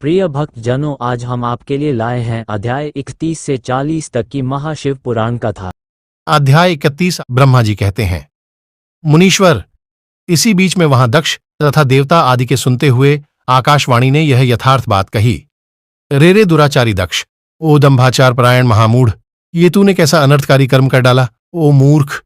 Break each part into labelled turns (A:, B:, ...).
A: प्रिय भक्त जनों, आज हम आपके लिए लाए हैं अध्याय 31 से 40 तक की महाशिव पुराण कथा।
B: अध्याय 31। ब्रह्मा जी कहते हैं, मुनीश्वर, इसी बीच में वहां दक्ष तथा देवता आदि के सुनते हुए आकाशवाणी ने यह यथार्थ बात कही। रे दुराचारी दक्ष, ओ दंभाचार परायण महामूढ़, ये तूने कैसा अनर्थकारी कर्म कर डाला, ओ मूर्ख।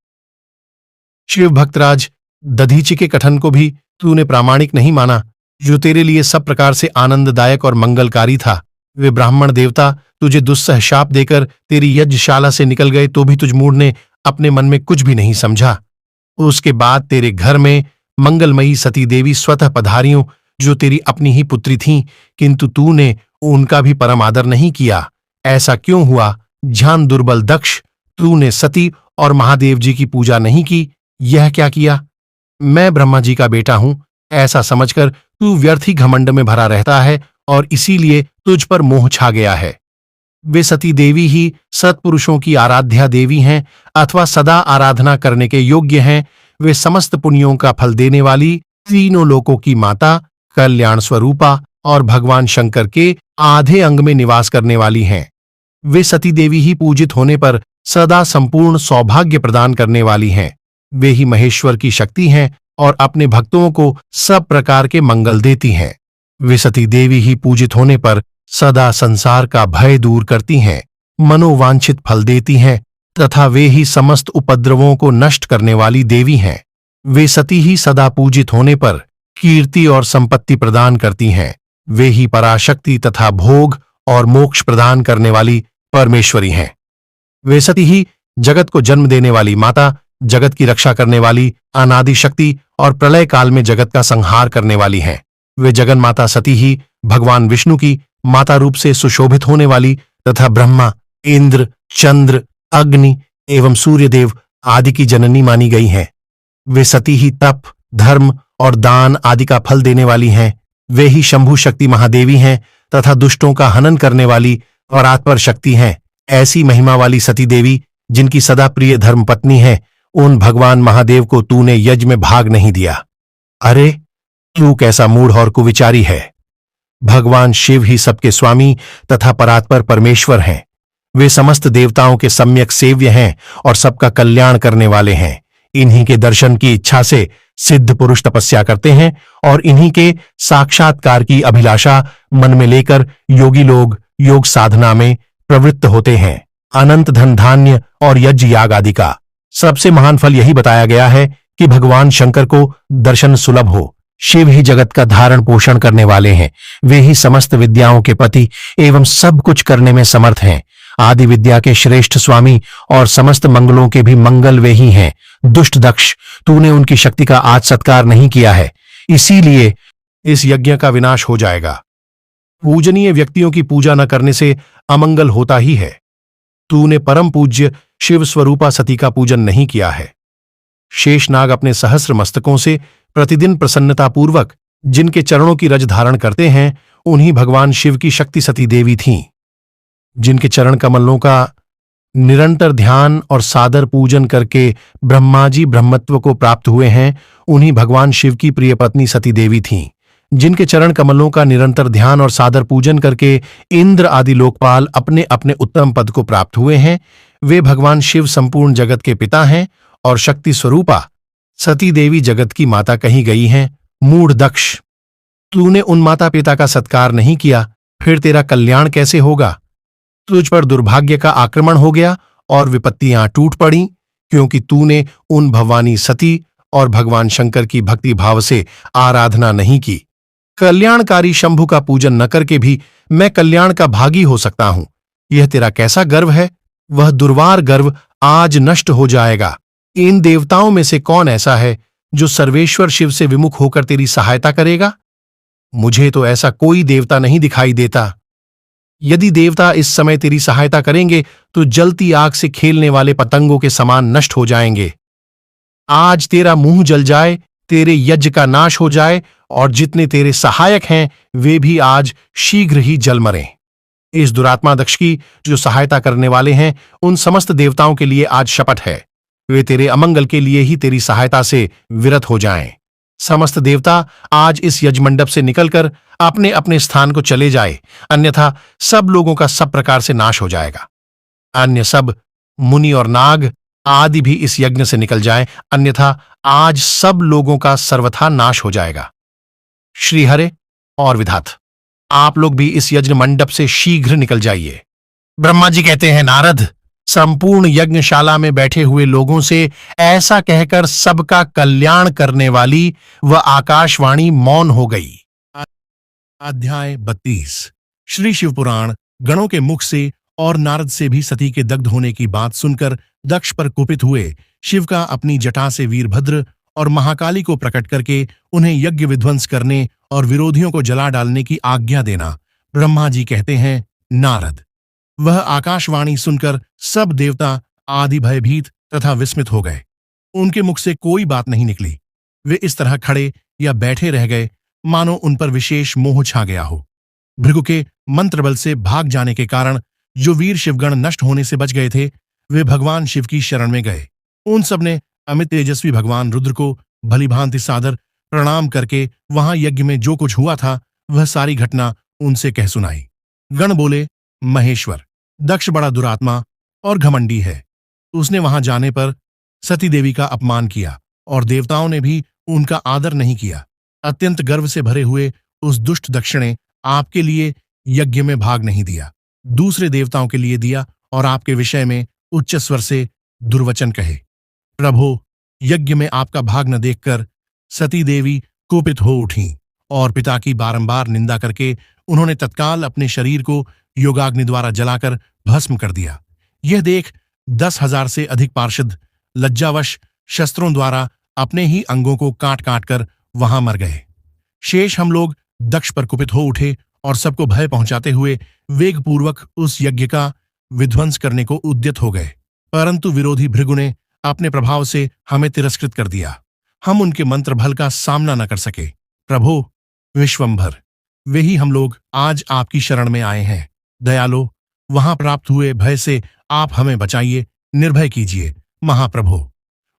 B: शिव भक्तराज दधीचि के कथन को भी तूने प्रामाणिक नहीं माना, जो तेरे लिए सब प्रकार से आनंददायक और मंगलकारी था। वे ब्राह्मण देवता तुझे दुस्सह शाप देकर तेरी यज्ञशाला से निकल गए, तो भी तुझ मूढ़ ने अपने मन में कुछ भी नहीं समझा। उसके बाद तेरे घर में मंगलमयी सती देवी स्वतः पधारियों, जो तेरी अपनी ही पुत्री थीं, किंतु तूने उनका भी परम आदर नहीं किया। ऐसा क्यों हुआ? ध्यान दुर्बल दक्ष, तूने सती और महादेव जी की पूजा नहीं की। यह क्या किया? मैं ब्रह्मा जी का बेटा हूं, ऐसा समझकर तू व्यर्थ ही घमंड में भरा रहता है और इसीलिए तुझ पर मोह छा गया है। वे सती देवी ही सत्पुरुषों की आराध्या देवी हैं अथवा सदा आराधना करने के योग्य हैं। वे समस्त पुण्यों का फल देने वाली, तीनों लोकों की माता, कल्याण स्वरूपा और भगवान शंकर के आधे अंग में निवास करने वाली हैं। वे सती देवी ही पूजित होने पर सदा संपूर्ण सौभाग्य प्रदान करने वाली हैं। वे ही महेश्वर की शक्ति हैं और अपने भक्तों को सब प्रकार के मंगल देती हैं। वे सती देवी ही पूजित होने पर सदा संसार का भय दूर करती हैं, मनोवांछित फल देती हैं तथा वे ही समस्त उपद्रवों को नष्ट करने वाली देवी हैं। वे सती ही सदा पूजित होने पर कीर्ति और संपत्ति प्रदान करती हैं। वे ही पराशक्ति तथा भोग और मोक्ष प्रदान करने वाली परमेश्वरी हैं। वे सती ही जगत को जन्म देने वाली माता, जगत की रक्षा करने वाली अनादि शक्ति और प्रलय काल में जगत का संहार करने वाली हैं। वे जगन माता सती ही भगवान विष्णु की माता रूप से सुशोभित होने वाली तथा ब्रह्मा, इंद्र, चंद्र, अग्नि एवं सूर्यदेव आदि की जननी मानी गई हैं। वे सती ही तप, धर्म और दान आदि का फल देने वाली हैं। वे ही शंभु शक्ति महादेवी हैं तथा दुष्टों का हनन करने वाली और आत्पर शक्ति हैं। ऐसी महिमा वाली सती देवी, जिनकी सदा प्रिय धर्मपत्नी है, उन भगवान महादेव को तूने यज्ञ में भाग नहीं दिया। अरे, तू कैसा मूढ़ और कुविचारी है। भगवान शिव ही सबके स्वामी तथा परात्पर परमेश्वर हैं। वे समस्त देवताओं के सम्यक सेव्य हैं और सबका कल्याण करने वाले हैं। इन्हीं के दर्शन की इच्छा से सिद्ध पुरुष तपस्या करते हैं और इन्हीं के साक्षात्कार की अभिलाषा मन में लेकर योगी लोग योग साधना में प्रवृत्त होते हैं। अनंत धन धान्य और यज्ञ याग आदि का सबसे महान फल यही बताया गया है कि भगवान शंकर को दर्शन सुलभ हो। शिव ही जगत का धारण पोषण करने वाले हैं। वे ही समस्त विद्याओं के पति एवं सब कुछ करने में समर्थ हैं। आदि विद्या के श्रेष्ठ स्वामी और समस्त मंगलों के भी मंगल वे ही हैं। दुष्ट दक्ष, तूने उनकी शक्ति का आज सत्कार नहीं किया है, इसीलिए इस यज्ञ का विनाश हो जाएगा। पूजनीय व्यक्तियों की पूजा न करने से अमंगल होता ही है। तूने परम पूज्य शिव स्वरूपा सती का पूजन नहीं किया है। शेषनाग अपने सहस्र मस्तकों से प्रतिदिन प्रसन्नतापूर्वक जिनके चरणों की रज धारण करते हैं, उन्हीं भगवान शिव की शक्ति सती देवी थीं। जिनके चरण कमलों का निरंतर ध्यान और सादर पूजन करके ब्रह्मा जी ब्रह्मत्व को प्राप्त हुए हैं, उन्हीं भगवान शिव की प्रिय पत्नी सती देवी थीं। जिनके चरण कमलों का निरंतर ध्यान और सादर पूजन करके इंद्र आदि लोकपाल अपने अपने उत्तम पद को प्राप्त हुए हैं, वे भगवान शिव संपूर्ण जगत के पिता हैं और शक्ति स्वरूपा सती देवी जगत की माता कही गई हैं। मूढ़ दक्ष, तूने उन माता पिता का सत्कार नहीं किया, फिर तेरा कल्याण कैसे होगा? तुझ पर दुर्भाग्य का आक्रमण हो गया और विपत्तियां टूट पड़ी, क्योंकि तूने उन भवानी सती और भगवान शंकर की भक्ति भाव से आराधना नहीं की। कल्याणकारी शंभु का पूजन न करके भी मैं कल्याण का भागी हो सकता हूं, यह तेरा कैसा गर्व है? वह दुर्वार गर्व आज नष्ट हो जाएगा। इन देवताओं में से कौन ऐसा है जो सर्वेश्वर शिव से विमुख होकर तेरी सहायता करेगा? मुझे तो ऐसा कोई देवता नहीं दिखाई देता। यदि देवता इस समय तेरी सहायता करेंगे तो जलती आग से खेलने वाले पतंगों के समान नष्ट हो जाएंगे। आज तेरा मुंह जल जाए, तेरे यज्ञ का नाश हो जाए और जितने तेरे सहायक हैं वे भी आज शीघ्र ही जल मरें। इस दुरात्मा दक्ष की जो सहायता करने वाले हैं, उन समस्त देवताओं के लिए आज शपथ है, वे तेरे अमंगल के लिए ही तेरी सहायता से विरत हो जाएं। समस्त देवता आज इस यजमंडप से निकलकर अपने अपने स्थान को चले जाए, अन्यथा सब लोगों का सब प्रकार से नाश हो जाएगा। अन्य सब मुनि और नाग आदि भी इस यज्ञ से निकल जाएं, अन्यथा आज सब लोगों का सर्वथा नाश हो जाएगा। श्रीहरे और विधात, आप लोग भी इस यज्ञ मंडप से शीघ्र निकल जाइए। ब्रह्मा जी कहते हैं, नारद, संपूर्ण यज्ञशाला में बैठे हुए लोगों से ऐसा कहकर सबका कल्याण करने वाली वह आकाशवाणी मौन हो गई। अध्याय 32। श्री शिवपुराण। गणों के मुख से और नारद से भी सती के दग्ध होने की बात सुनकर दक्ष पर कुपित हुए शिव का अपनी जटा से वीरभद्र और महाकाली को प्रकट करके उन्हें यज्ञ विध्वंस करने और विरोधियों को जला डालने की आज्ञा देना। ब्रह्मा जी कहते हैं, नारद, वह आकाशवाणी सुनकर सब देवता आदि भयभीत तथा विस्मित हो गए। उनके मुख से कोई बात नहीं निकली। वे इस तरह खड़े या बैठे रह गए मानो उन पर विशेष मोह छा गया हो। भृगु के मंत्र बल से भाग जाने के कारण जो वीर शिवगण नष्ट होने से बच गए थे, वे भगवान शिव की शरण में गए। उन सब ने अमित तेजस्वी भगवान रुद्र को भलीभांति सादर प्रणाम करके वहां यज्ञ में जो कुछ हुआ था वह सारी घटना उनसे कह सुनाई। गण बोले, महेश्वर, दक्ष बड़ा दुरात्मा और घमंडी है। उसने वहां जाने पर सती देवी का अपमान किया और देवताओं ने भी उनका आदर नहीं किया। अत्यंत गर्व से भरे हुए उस दुष्ट दक्ष ने आपके लिए यज्ञ में भाग नहीं दिया, दूसरे देवताओं के लिए दिया और आपके विषय में उच्च स्वर से दुर्वचन कहे। प्रभो, यज्ञ में आपका भाग न देखकर सती देवी कुपित हो उठी और पिता की बारंबार निंदा करके उन्होंने तत्काल अपने शरीर को योगाग्नि द्वारा जलाकर भस्म कर दिया। यह देख 10,000 से अधिक पार्षद लज्जावश शस्त्रों द्वारा अपने ही अंगों को काट काट कर वहां मर गए। शेष हम लोग दक्ष पर कुपित हो उठे और सबको भय पहुंचाते हुए वेगपूर्वक उस यज्ञ का विध्वंस करने को उद्यत हो गए, परंतु विरोधी भृगु ने अपने प्रभाव से हमें तिरस्कृत कर दिया। हम उनके मंत्र भल का सामना न कर सके। प्रभो विश्वंभर, वे ही हम लोग आज आपकी शरण में आए हैं। दयालो, वहां प्राप्त हुए भय से आप हमें बचाइए, निर्भय कीजिए। महाप्रभो,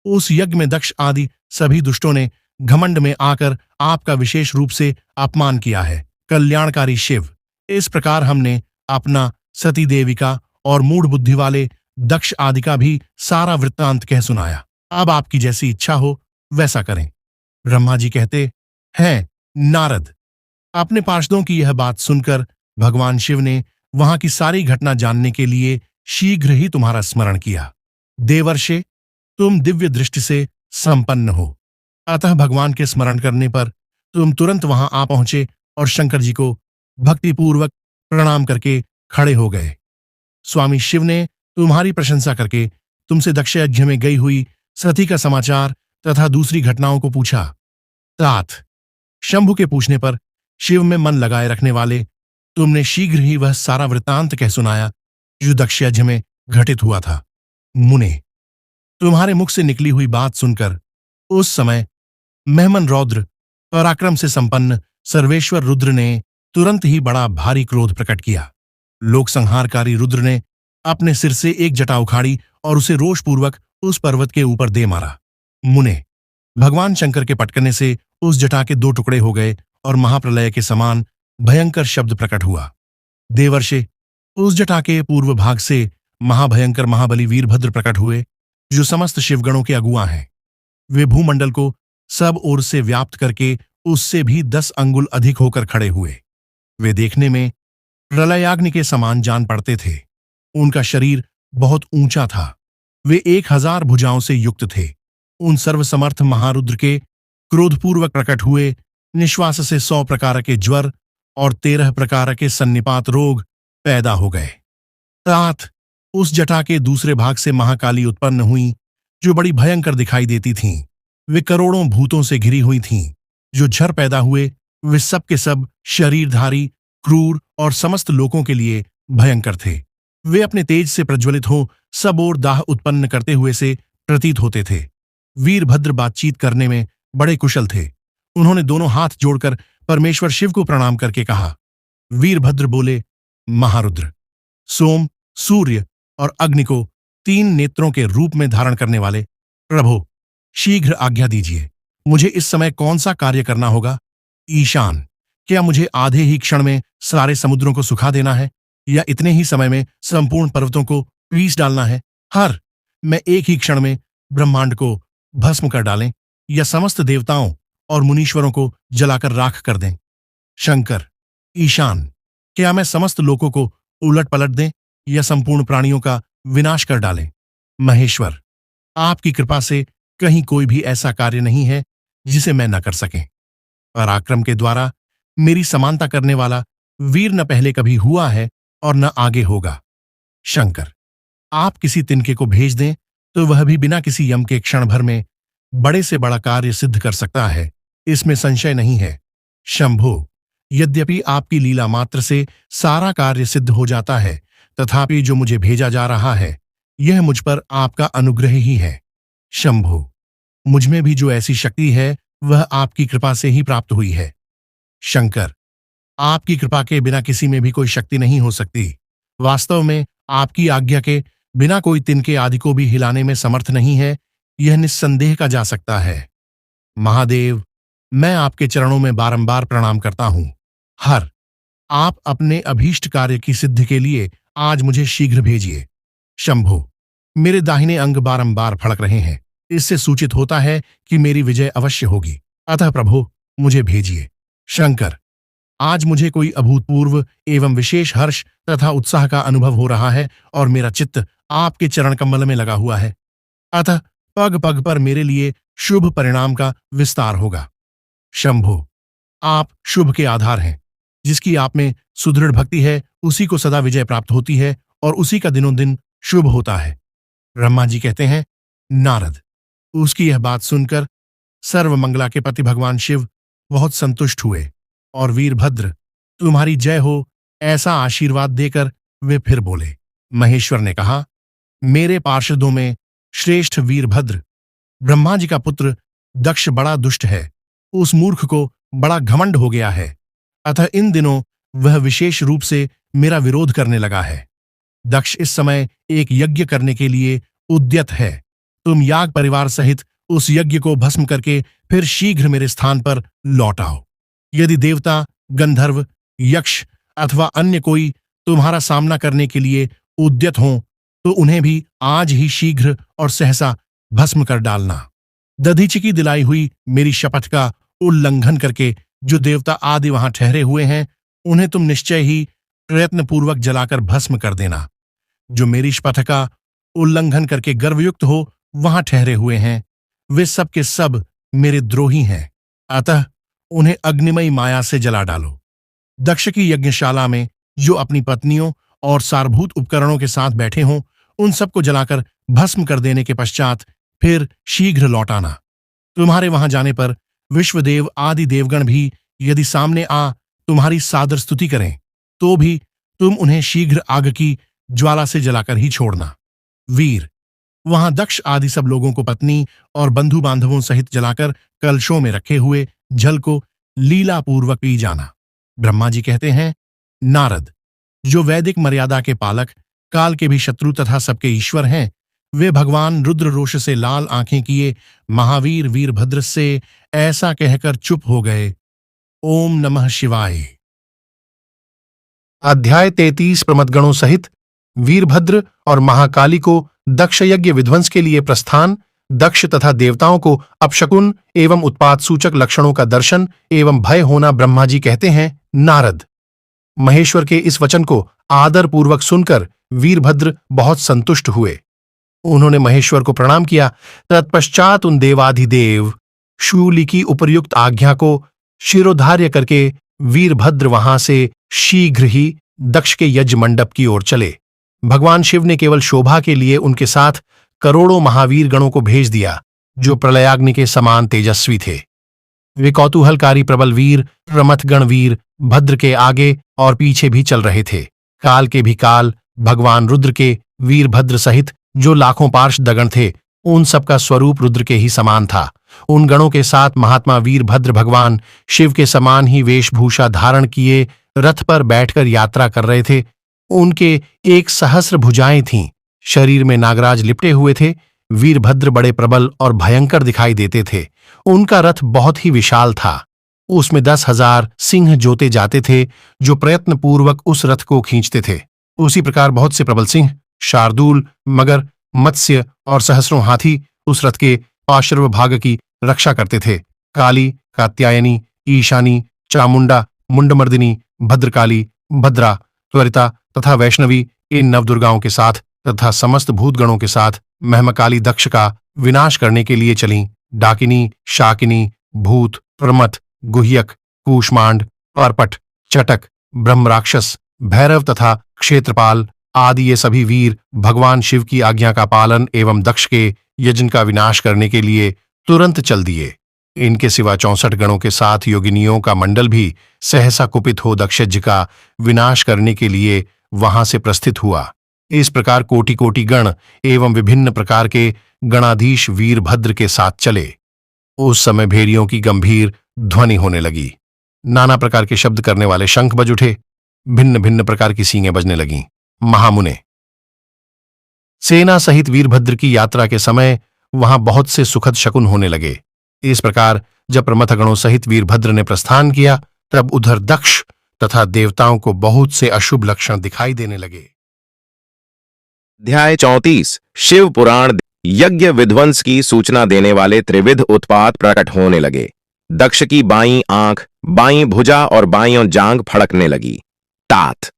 B: उस यज्ञ में दक्ष आदि सभी दुष्टों ने घमंड में आकर आपका विशेष रूप से अपमान किया है। कल्याणकारी शिव, इस प्रकार हमने अपना सती देवी का और मूढ़ बुद्धि वाले दक्ष आदि का भी सारा वृत्तांत कह सुनाया। अब आपकी जैसी इच्छा हो वैसा करें। ब्रह्मा जी कहते हैं, नारद, अपने पार्षदों की यह बात सुनकर भगवान शिव ने वहां की सारी घटना जानने के लिए शीघ्र ही तुम्हारा स्मरण किया। देवर्षे, तुम दिव्य दृष्टि से संपन्न हो, अतः भगवान के स्मरण करने पर तुम तुरंत वहां आ पहुंचे और शंकर जी को भक्तिपूर्वक प्रणाम करके खड़े हो गए। स्वामी शिव ने तुम्हारी प्रशंसा करके तुमसे दक्ष यज्ञ में गई हुई सती का समाचार तथा दूसरी घटनाओं को पूछा। तात, शंभु के पूछने पर शिव में मन लगाए रखने वाले तुमने शीघ्र ही वह सारा वृत्तांत कह सुनाया जो दक्ष यज्ञ में घटित हुआ था। मुने, तुम्हारे मुख से निकली हुई बात सुनकर उस समय मेहमन रौद्र पराक्रम से संपन्न सर्वेश्वर रुद्र ने तुरंत ही बड़ा भारी क्रोध प्रकट किया। लोक संहारकारी रुद्र ने अपने सिर से एक जटा उखाड़ी और उसे रोषपूर्वक उस पर्वत के ऊपर दे मारा। मुने, भगवान शंकर के पटकने से उस जटा के 2 टुकड़े हो गए और महाप्रलय के समान भयंकर शब्द प्रकट हुआ। देवर्षे, उस जटा के पूर्व भाग से महाभयंकर महाबली वीरभद्र प्रकट हुए, जो समस्त शिवगणों के अगुआ हैं। वे भूमंडल को सब ओर से व्याप्त करके उससे भी 10 अंगुल अधिक होकर खड़े हुए। वे देखने में प्रलयाग्नि के समान जान पड़ते थे। उनका शरीर बहुत ऊंचा था। वे 1000 भुजाओं से युक्त थे। उन सर्वसमर्थ महारुद्र के क्रोधपूर्वक प्रकट हुए निश्वास से 100 प्रकार के ज्वर और 13 प्रकार के सन्निपात रोग पैदा हो गए। तात, उस जटा के दूसरे भाग से महाकाली उत्पन्न हुई, जो बड़ी भयंकर दिखाई देती थीं। वे करोड़ों भूतों से घिरी हुई थीं। जो झर पैदा हुए वे सब के सब शरीरधारी, क्रूर और समस्त लोगों के लिए भयंकर थे। वे अपने तेज से प्रज्वलित हो सब ओर दाह उत्पन्न करते हुए से प्रतीत होते थे। वीरभद्र बातचीत करने में बड़े कुशल थे। उन्होंने दोनों हाथ जोड़कर परमेश्वर शिव को प्रणाम करके कहा। वीरभद्र बोले, महारुद्र, सोम, सूर्य और अग्नि को 3 नेत्रों के रूप में धारण करने वाले प्रभु, शीघ्र आज्ञा दीजिए। मुझे इस समय कौन सा कार्य करना होगा? ईशान, क्या मुझे आधे ही क्षण में सारे समुद्रों को सुखा देना है, या इतने ही समय में संपूर्ण पर्वतों को पीस डालना है? मैं एक ही क्षण में ब्रह्मांड को भस्म कर डालें, या समस्त देवताओं और मुनीश्वरों को जलाकर राख कर दें? शंकर, ईशान, क्या मैं समस्त लोकों को उलट पलट दें, या संपूर्ण प्राणियों का विनाश कर डालें? महेश्वर, आपकी कृपा से कहीं कोई भी ऐसा कार्य नहीं है जिसे मैं न कर सकें। पराक्रम के द्वारा मेरी समानता करने वाला वीर न पहले कभी हुआ है और न आगे होगा। शंकर, आप किसी तिनके को भेज दें तो वह भी बिना किसी यम के क्षण भर में बड़े से बड़ा कार्य सिद्ध कर सकता है, इसमें संशय नहीं है। शंभो, यद्यपि आपकी लीला मात्र से सारा कार्य सिद्ध हो जाता है, तथापि जो मुझे भेजा जा रहा है यह मुझ पर आपका अनुग्रह ही है। शंभो, मुझ में भी जो ऐसी शक्ति है वह आपकी कृपा से ही प्राप्त हुई है। शंकर, आपकी कृपा के बिना किसी में भी कोई शक्ति नहीं हो सकती। वास्तव में आपकी आज्ञा के बिना कोई तिनके आदि को भी हिलाने में समर्थ नहीं है, यह निस्संदेह का जा सकता है। महादेव, मैं आपके चरणों में बारंबार प्रणाम करता हूं। आप अपने अभीष्ट कार्य की सिद्धि के लिए आज मुझे शीघ्र भेजिए। शंभो, मेरे दाहिने अंग बारंबार फड़क रहे हैं, इससे सूचित होता है कि मेरी विजय अवश्य होगी, अतः प्रभु मुझे भेजिए। शंकर, आज मुझे कोई अभूतपूर्व एवं विशेष हर्ष तथा उत्साह का अनुभव हो रहा है और मेरा चित्त आपके चरण कमल में लगा हुआ है, अतः पग पग पर मेरे लिए शुभ परिणाम का विस्तार होगा। शंभो, आप शुभ के आधार हैं, जिसकी आप में सुदृढ़ भक्ति है उसी को सदा विजय प्राप्त होती है और उसी का दिनों दिन शुभ होता है। ब्रह्मा जी कहते हैं, नारद, उसकी यह बात सुनकर सर्वमंगला के पति भगवान शिव बहुत संतुष्ट हुए और वीरभद्र तुम्हारी जय हो ऐसा आशीर्वाद देकर वे फिर बोले। महेश्वर ने कहा, मेरे पार्षदों में श्रेष्ठ वीरभद्र, ब्रह्मा जी का पुत्र दक्ष बड़ा दुष्ट है, उस मूर्ख को बड़ा घमंड हो गया है, अतः इन दिनों वह विशेष रूप से मेरा विरोध करने लगा है। दक्ष इस समय एक यज्ञ करने के लिए उद्यत है, तुम याग परिवार सहित उस यज्ञ को भस्म करके फिर शीघ्र मेरे स्थान पर लौट आओ। यदि देवता, गंधर्व, यक्ष अथवा अन्य कोई तुम्हारा सामना करने के लिए उद्यत हों तो उन्हें भी आज ही शीघ्र और सहसा भस्म कर डालना। दधीचि की दिलाई हुई मेरी शपथ का उल्लंघन करके जो देवता आदि वहां ठहरे हुए हैं उन्हें तुम निश्चय ही प्रयत्नपूर्वक जलाकर भस्म कर देना। जो मेरी शपथ का उल्लंघन करके गर्वयुक्त हो वहां ठहरे हुए हैं वे सब के सब मेरे द्रोही हैं, अतः उन्हें अग्निमयी माया से जला डालो। दक्ष की यज्ञशाला में जो अपनी पत्नियों और सारभूत उपकरणों के साथ बैठे हों उन सबको जलाकर भस्म कर देने के पश्चात फिर शीघ्र लौट आना। तुम्हारे वहां जाने पर विश्वदेव आदि देवगण भी यदि सामने आ तुम्हारी सादर स्तुति करें तो भी तुम उन्हें शीघ्र आग की ज्वाला से जलाकर ही छोड़ना। वीर, वहां दक्ष आदि सब लोगों को पत्नी और बंधु बांधवों सहित जलाकर कलशों में रखे हुए जल को लीलापूर्वक पी जाना। ब्रह्मा जी कहते हैं, नारद, जो वैदिक मर्यादा के पालक, काल के भी शत्रु तथा सबके ईश्वर हैं, वे भगवान रुद्र रोष से लाल आंखें किए महावीर वीरभद्र से ऐसा कहकर चुप हो गए। ओम नमः शिवाय। अध्याय 33 प्रमथगणों सहित वीरभद्र और महाकाली को दक्ष यज्ञ विध्वंस के लिए प्रस्थान। दक्ष तथा देवताओं को अपशकुन एवं उत्पात सूचक लक्षणों का दर्शन एवं भय होना। ब्रह्मा जी कहते हैं, नारद, महेश्वर के इस वचन को आदरपूर्वक सुनकर वीरभद्र बहुत संतुष्ट हुए। उन्होंने महेश्वर को प्रणाम किया। तत्पश्चात उन देवाधिदेव शूली की उपर्युक्त आज्ञा को शिरोधार्य करके वीरभद्र वहां से शीघ्र ही दक्ष के यज्ञ मंडप की ओर चले। भगवान शिव ने केवल शोभा के लिए उनके साथ करोड़ों महावीर गणों को भेज दिया जो प्रलयाग्नि के समान तेजस्वी थे। वे कौतूहलकारी प्रबल वीर प्रमथगण वीर भद्र के आगे और पीछे भी चल रहे थे। काल के भी काल भगवान रुद्र के वीरभद्र सहित जो लाखों पार्षदगण थे उन सबका स्वरूप रुद्र के ही समान था। उन गणों के साथ महात्मा वीरभद्र भगवान शिव के समान ही वेशभूषा धारण किए रथ पर बैठकर यात्रा कर रहे थे। उनके 1 सहस्र भुजाएं थीं, शरीर में नागराज लिपटे हुए थे। वीरभद्र बड़े प्रबल और भयंकर दिखाई देते थे। उनका रथ बहुत ही विशाल था। उसमें 10,000 सिंह जोते जाते थे जो प्रयत्न पूर्वक उस रथ को खींचते थे। उसी प्रकार बहुत से प्रबल सिंह, शार्दूल, मगर, मत्स्य और सहस्रों हाथी उस रथ के पार्श्व भाग की रक्षा करते थे। काली, कात्यायनी, ईशानी, चामुंडा, मुंडमर्दिनी, भद्रकाली, भद्रा, त्वरिता तथा वैष्णवी इन नवदुर्गाओं के साथ तथा समस्त भूतगणों के साथ महमकाली दक्ष का विनाश करने के लिए चलीं। डाकिनी, शाकिनी, भूत, प्रमथ, गुह्यक, कूष्मांड, पर्पट, चटक, ब्रह्मराक्षस, भैरव तथा क्षेत्रपाल आदि ये सभी वीर भगवान शिव की आज्ञा का पालन एवं दक्ष के यज्ञ का विनाश करने के लिए तुरंत चल दिए। इनके सिवा 64 गणों के साथ योगिनियों का मंडल भी सहसा कुपित हो दक्षयज्ञ का विनाश करने के लिए वहां से प्रस्थित हुआ। इस प्रकार कोटि कोटि गण एवं विभिन्न प्रकार के गणाधीश वीरभद्र के साथ चले। उस समय भेड़ियों की गंभीर ध्वनि होने लगी। नाना प्रकार के शब्द करने वाले शंख बज उठे। भिन्न भिन्न प्रकार की सींगें बजने लगीं। महामुने सेना सहित वीरभद्र की यात्रा के समय वहां बहुत से सुखद शकुन होने लगे। इस प्रकार जब प्रमथगणों सहित वीरभद्र ने प्रस्थान किया तब उधर दक्ष तथा देवताओं को बहुत से अशुभ लक्षण दिखाई देने लगे।
C: अध्याय 34 शिव पुराण। यज्ञ विध्वंस की सूचना देने वाले त्रिविध उत्पात प्रकट होने लगे। दक्ष की बाईं आंख, बाईं भुजा और बाईं जांघ फड़कने लगी। तात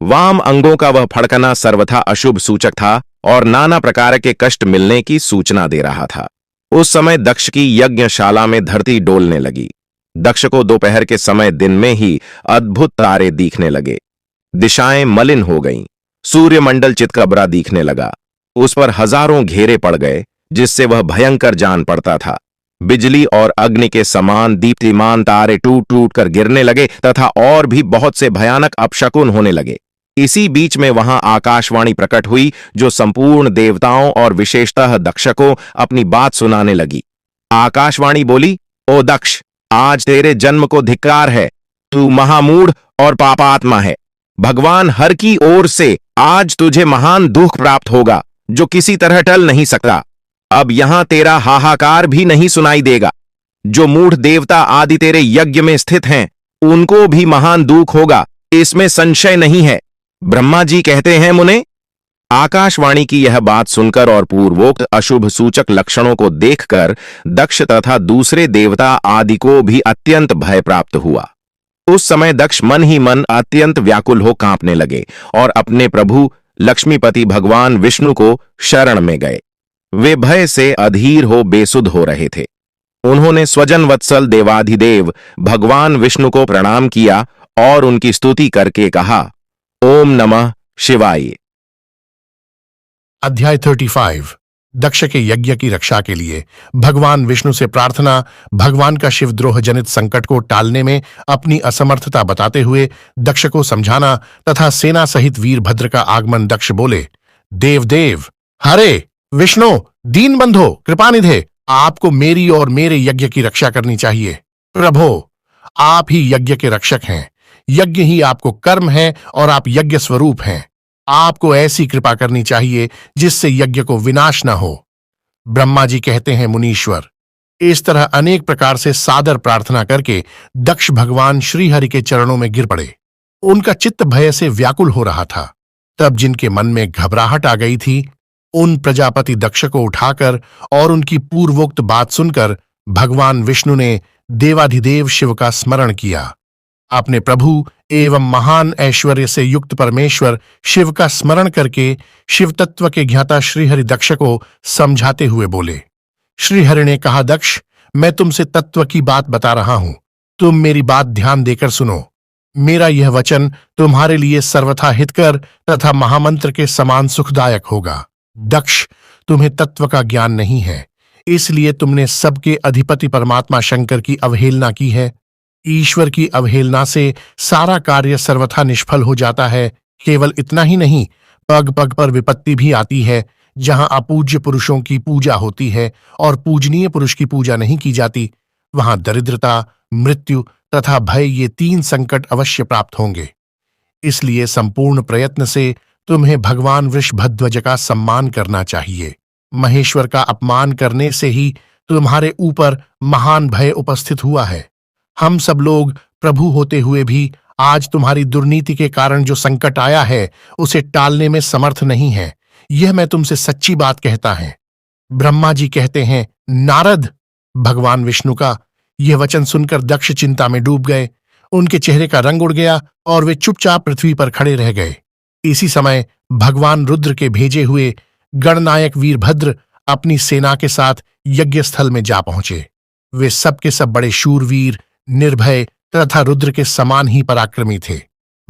C: वाम अंगों का वह फड़कना सर्वथा अशुभ सूचक था और नाना प्रकार के कष्ट मिलने की सूचना दे रहा था। उस समय दक्ष की यज्ञशाला में धरती डोलने लगी। दक्ष को दोपहर के समय दिन में ही अद्भुत तारे दिखने लगे। दिशाएं मलिन हो गईं। सूर्यमंडल चितकबरा दिखने लगा। उस पर हजारों घेरे पड़ गए जिससे वह भयंकर जान पड़ता था। बिजली और अग्नि के समान दीप्तिमान तारे टूट टूट कर गिरने लगे तथा और भी बहुत से भयानक अपशकुन होने लगे। इसी बीच में वहां आकाशवाणी प्रकट हुई जो संपूर्ण देवताओं और विशेषतः दक्ष को अपनी बात सुनाने लगी। आकाशवाणी बोली, ओ दक्ष, आज तेरे जन्म को धिक्कार है। तू महामूढ़ और पापात्मा है। भगवान हर की ओर से आज तुझे महान दुख प्राप्त होगा जो किसी तरह टल नहीं सकता। अब यहां तेरा हाहाकार भी नहीं सुनाई देगा। जो मूढ़ देवता आदि तेरे यज्ञ में स्थित हैं उनको भी महान दुख होगा, इसमें संशय नहीं है। ब्रह्मा जी कहते हैं, मुने। आकाशवाणी की यह बात सुनकर और पूर्वोक्त अशुभ सूचक लक्षणों को देखकर दक्ष तथा दूसरे देवता आदि को भी अत्यंत भय प्राप्त हुआ। उस समय दक्ष मन ही मन अत्यंत व्याकुल हो कांपने लगे और अपने प्रभु लक्ष्मीपति भगवान विष्णु को शरण में गए। वे भय से अधीर हो बेसुध हो रहे थे। उन्होंने स्वजन वत्सल देवाधिदेव भगवान विष्णु को प्रणाम किया और उनकी स्तुति करके कहा, ओम नमः शिवाय।
B: अध्याय 35 दक्ष के यज्ञ की रक्षा के लिए भगवान विष्णु से प्रार्थना। भगवान का शिवद्रोह जनित संकट को टालने में अपनी असमर्थता बताते हुए दक्ष को समझाना तथा सेना सहित वीरभद्र का आगमन। दक्ष बोले, देव देव, हरे विष्णु, दीन बंधो, कृपानिधे, आपको मेरी और मेरे यज्ञ की रक्षा करनी चाहिए। प्रभो, आप ही यज्ञ के रक्षक हैं। यज्ञ ही आपको कर्म है और आप यज्ञ स्वरूप हैं। आपको ऐसी कृपा करनी चाहिए जिससे यज्ञ को विनाश न हो। ब्रह्मा जी कहते हैं, मुनीश्वर। इस तरह अनेक प्रकार से सादर प्रार्थना करके दक्ष भगवान श्रीहरि के चरणों में गिर पड़े। उनका चित्त भय से व्याकुल हो रहा था। तब जिनके मन में घबराहट आ गई थी उन प्रजापति दक्ष को उठाकर और उनकी पूर्वोक्त बात सुनकर भगवान विष्णु ने देवाधिदेव शिव का स्मरण किया। अपने प्रभु एवं महान ऐश्वर्य से युक्त परमेश्वर शिव का स्मरण करके शिव तत्व के ज्ञाता श्रीहरि दक्ष को समझाते हुए बोले। श्रीहरि ने कहा, दक्ष, मैं तुमसे तत्व की बात बता रहा हूं, तुम मेरी बात ध्यान देकर सुनो। मेरा यह वचन तुम्हारे लिए सर्वथा हितकर तथा महामंत्र के समान सुखदायक होगा। दक्ष, तुम्हें तत्व का ज्ञान नहीं है, इसलिए तुमने सबके अधिपति परमात्मा शंकर की अवहेलना की है। ईश्वर की अवहेलना से सारा कार्य सर्वथा निष्फल हो जाता है। केवल इतना ही नहीं, पग पग पर विपत्ति भी आती है। जहां अपूज्य पुरुषों की पूजा होती है और पूजनीय पुरुष की पूजा नहीं की जाती, वहां दरिद्रता, मृत्यु तथा भय ये 3 संकट अवश्य प्राप्त होंगे। इसलिए संपूर्ण प्रयत्न से तुम्हें भगवान वृषभध्वज का सम्मान करना चाहिए। महेश्वर का अपमान करने से ही तुम्हारे ऊपर महान भय उपस्थित हुआ है। हम सब लोग प्रभु होते हुए भी आज तुम्हारी दुर्नीति के कारण जो संकट आया है उसे टालने में समर्थ नहीं है। यह मैं तुमसे सच्ची बात कहता है। ब्रह्मा जी कहते हैं, नारद। भगवान विष्णु का यह वचन सुनकर दक्ष चिंता में डूब गए। उनके चेहरे का रंग उड़ गया और वे चुपचाप पृथ्वी पर खड़े रह गए। इसी समय भगवान रुद्र के भेजे हुए गणनायक वीरभद्र अपनी सेना के साथ यज्ञ स्थल में जा पहुंचे। वे सब के सब बड़े शूरवीर, निर्भय तथा रुद्र के समान ही पराक्रमी थे।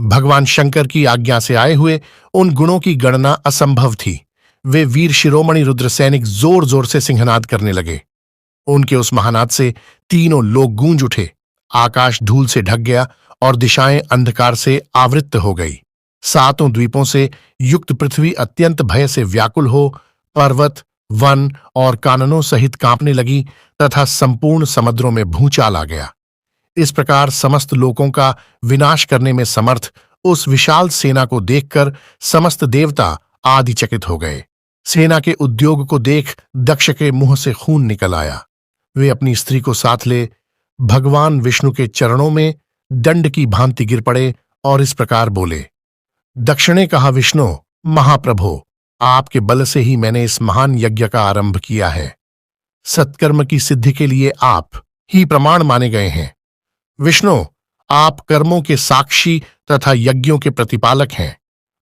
B: भगवान शंकर की आज्ञा से आए हुए उन गुणों की गणना असंभव थी। वे वीर शिरोमणि रुद्र सैनिक जोर जोर से सिंहनाद करने लगे। उनके उस महानाद से तीनों लोग गूंज उठे। आकाश धूल से ढक गया और दिशाएं अंधकार से आवृत्त हो गई। सातों द्वीपों से युक्त पृथ्वी अत्यंत भय से व्याकुल हो पर्वत, वन और काननों सहित कांपने लगी तथा संपूर्ण समुद्रों में भूचाल आ गया। इस प्रकार समस्त लोकों का विनाश करने में समर्थ उस विशाल सेना को देखकर समस्त देवता आदिचकित हो गए। सेना के उद्योग को देख दक्ष के मुंह से खून निकल आया। वे अपनी स्त्री को साथ ले भगवान विष्णु के चरणों में दंड की भांति गिर पड़े और इस प्रकार बोले। दक्ष ने कहा, विष्णु महाप्रभो, आपके बल से ही मैंने इस महान यज्ञ का आरंभ किया है। सत्कर्म की सिद्धि के लिए आप ही प्रमाण माने गए हैं। विष्णु, आप कर्मों के साक्षी तथा यज्ञों के प्रतिपालक हैं।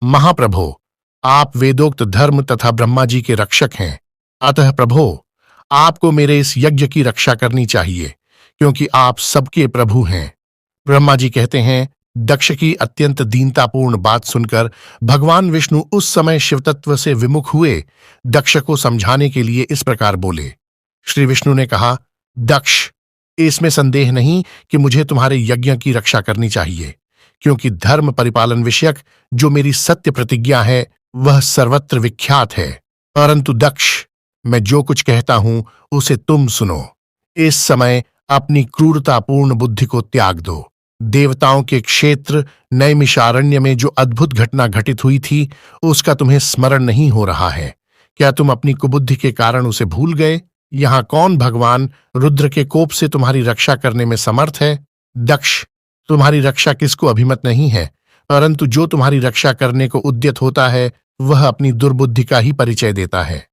B: महाप्रभो, आप वेदोक्त धर्म तथा ब्रह्मा जी के रक्षक हैं। अतः प्रभो, आपको मेरे इस यज्ञ की रक्षा करनी चाहिए, क्योंकि आप सबके प्रभु हैं। ब्रह्मा जी कहते हैं, दक्ष की अत्यंत दीनतापूर्ण बात सुनकर भगवान विष्णु उस समय शिवतत्व से विमुख हुए दक्ष को समझाने के लिए इस प्रकार बोले। श्री विष्णु ने कहा, दक्ष, इसमें संदेह नहीं कि मुझे तुम्हारे यज्ञ की रक्षा करनी चाहिए, क्योंकि धर्म परिपालन विषयक जो मेरी सत्य प्रतिज्ञा है वह सर्वत्र विख्यात है। परंतु दक्ष, मैं जो कुछ कहता हूं उसे तुम सुनो। इस समय अपनी क्रूरतापूर्ण बुद्धि को त्याग दो। देवताओं के क्षेत्र नैमिषारण्य में जो अद्भुत घटना घटित हुई थी उसका तुम्हें स्मरण नहीं हो रहा है। क्या तुम अपनी कुबुद्धि के कारण उसे भूल गए? यहां कौन भगवान रुद्र के कोप से तुम्हारी रक्षा करने में समर्थ है? दक्ष, तुम्हारी रक्षा किसको अभिमत नहीं है, परंतु जो तुम्हारी रक्षा करने को उद्यत होता है वह अपनी दुर्बुद्धि का ही परिचय देता है।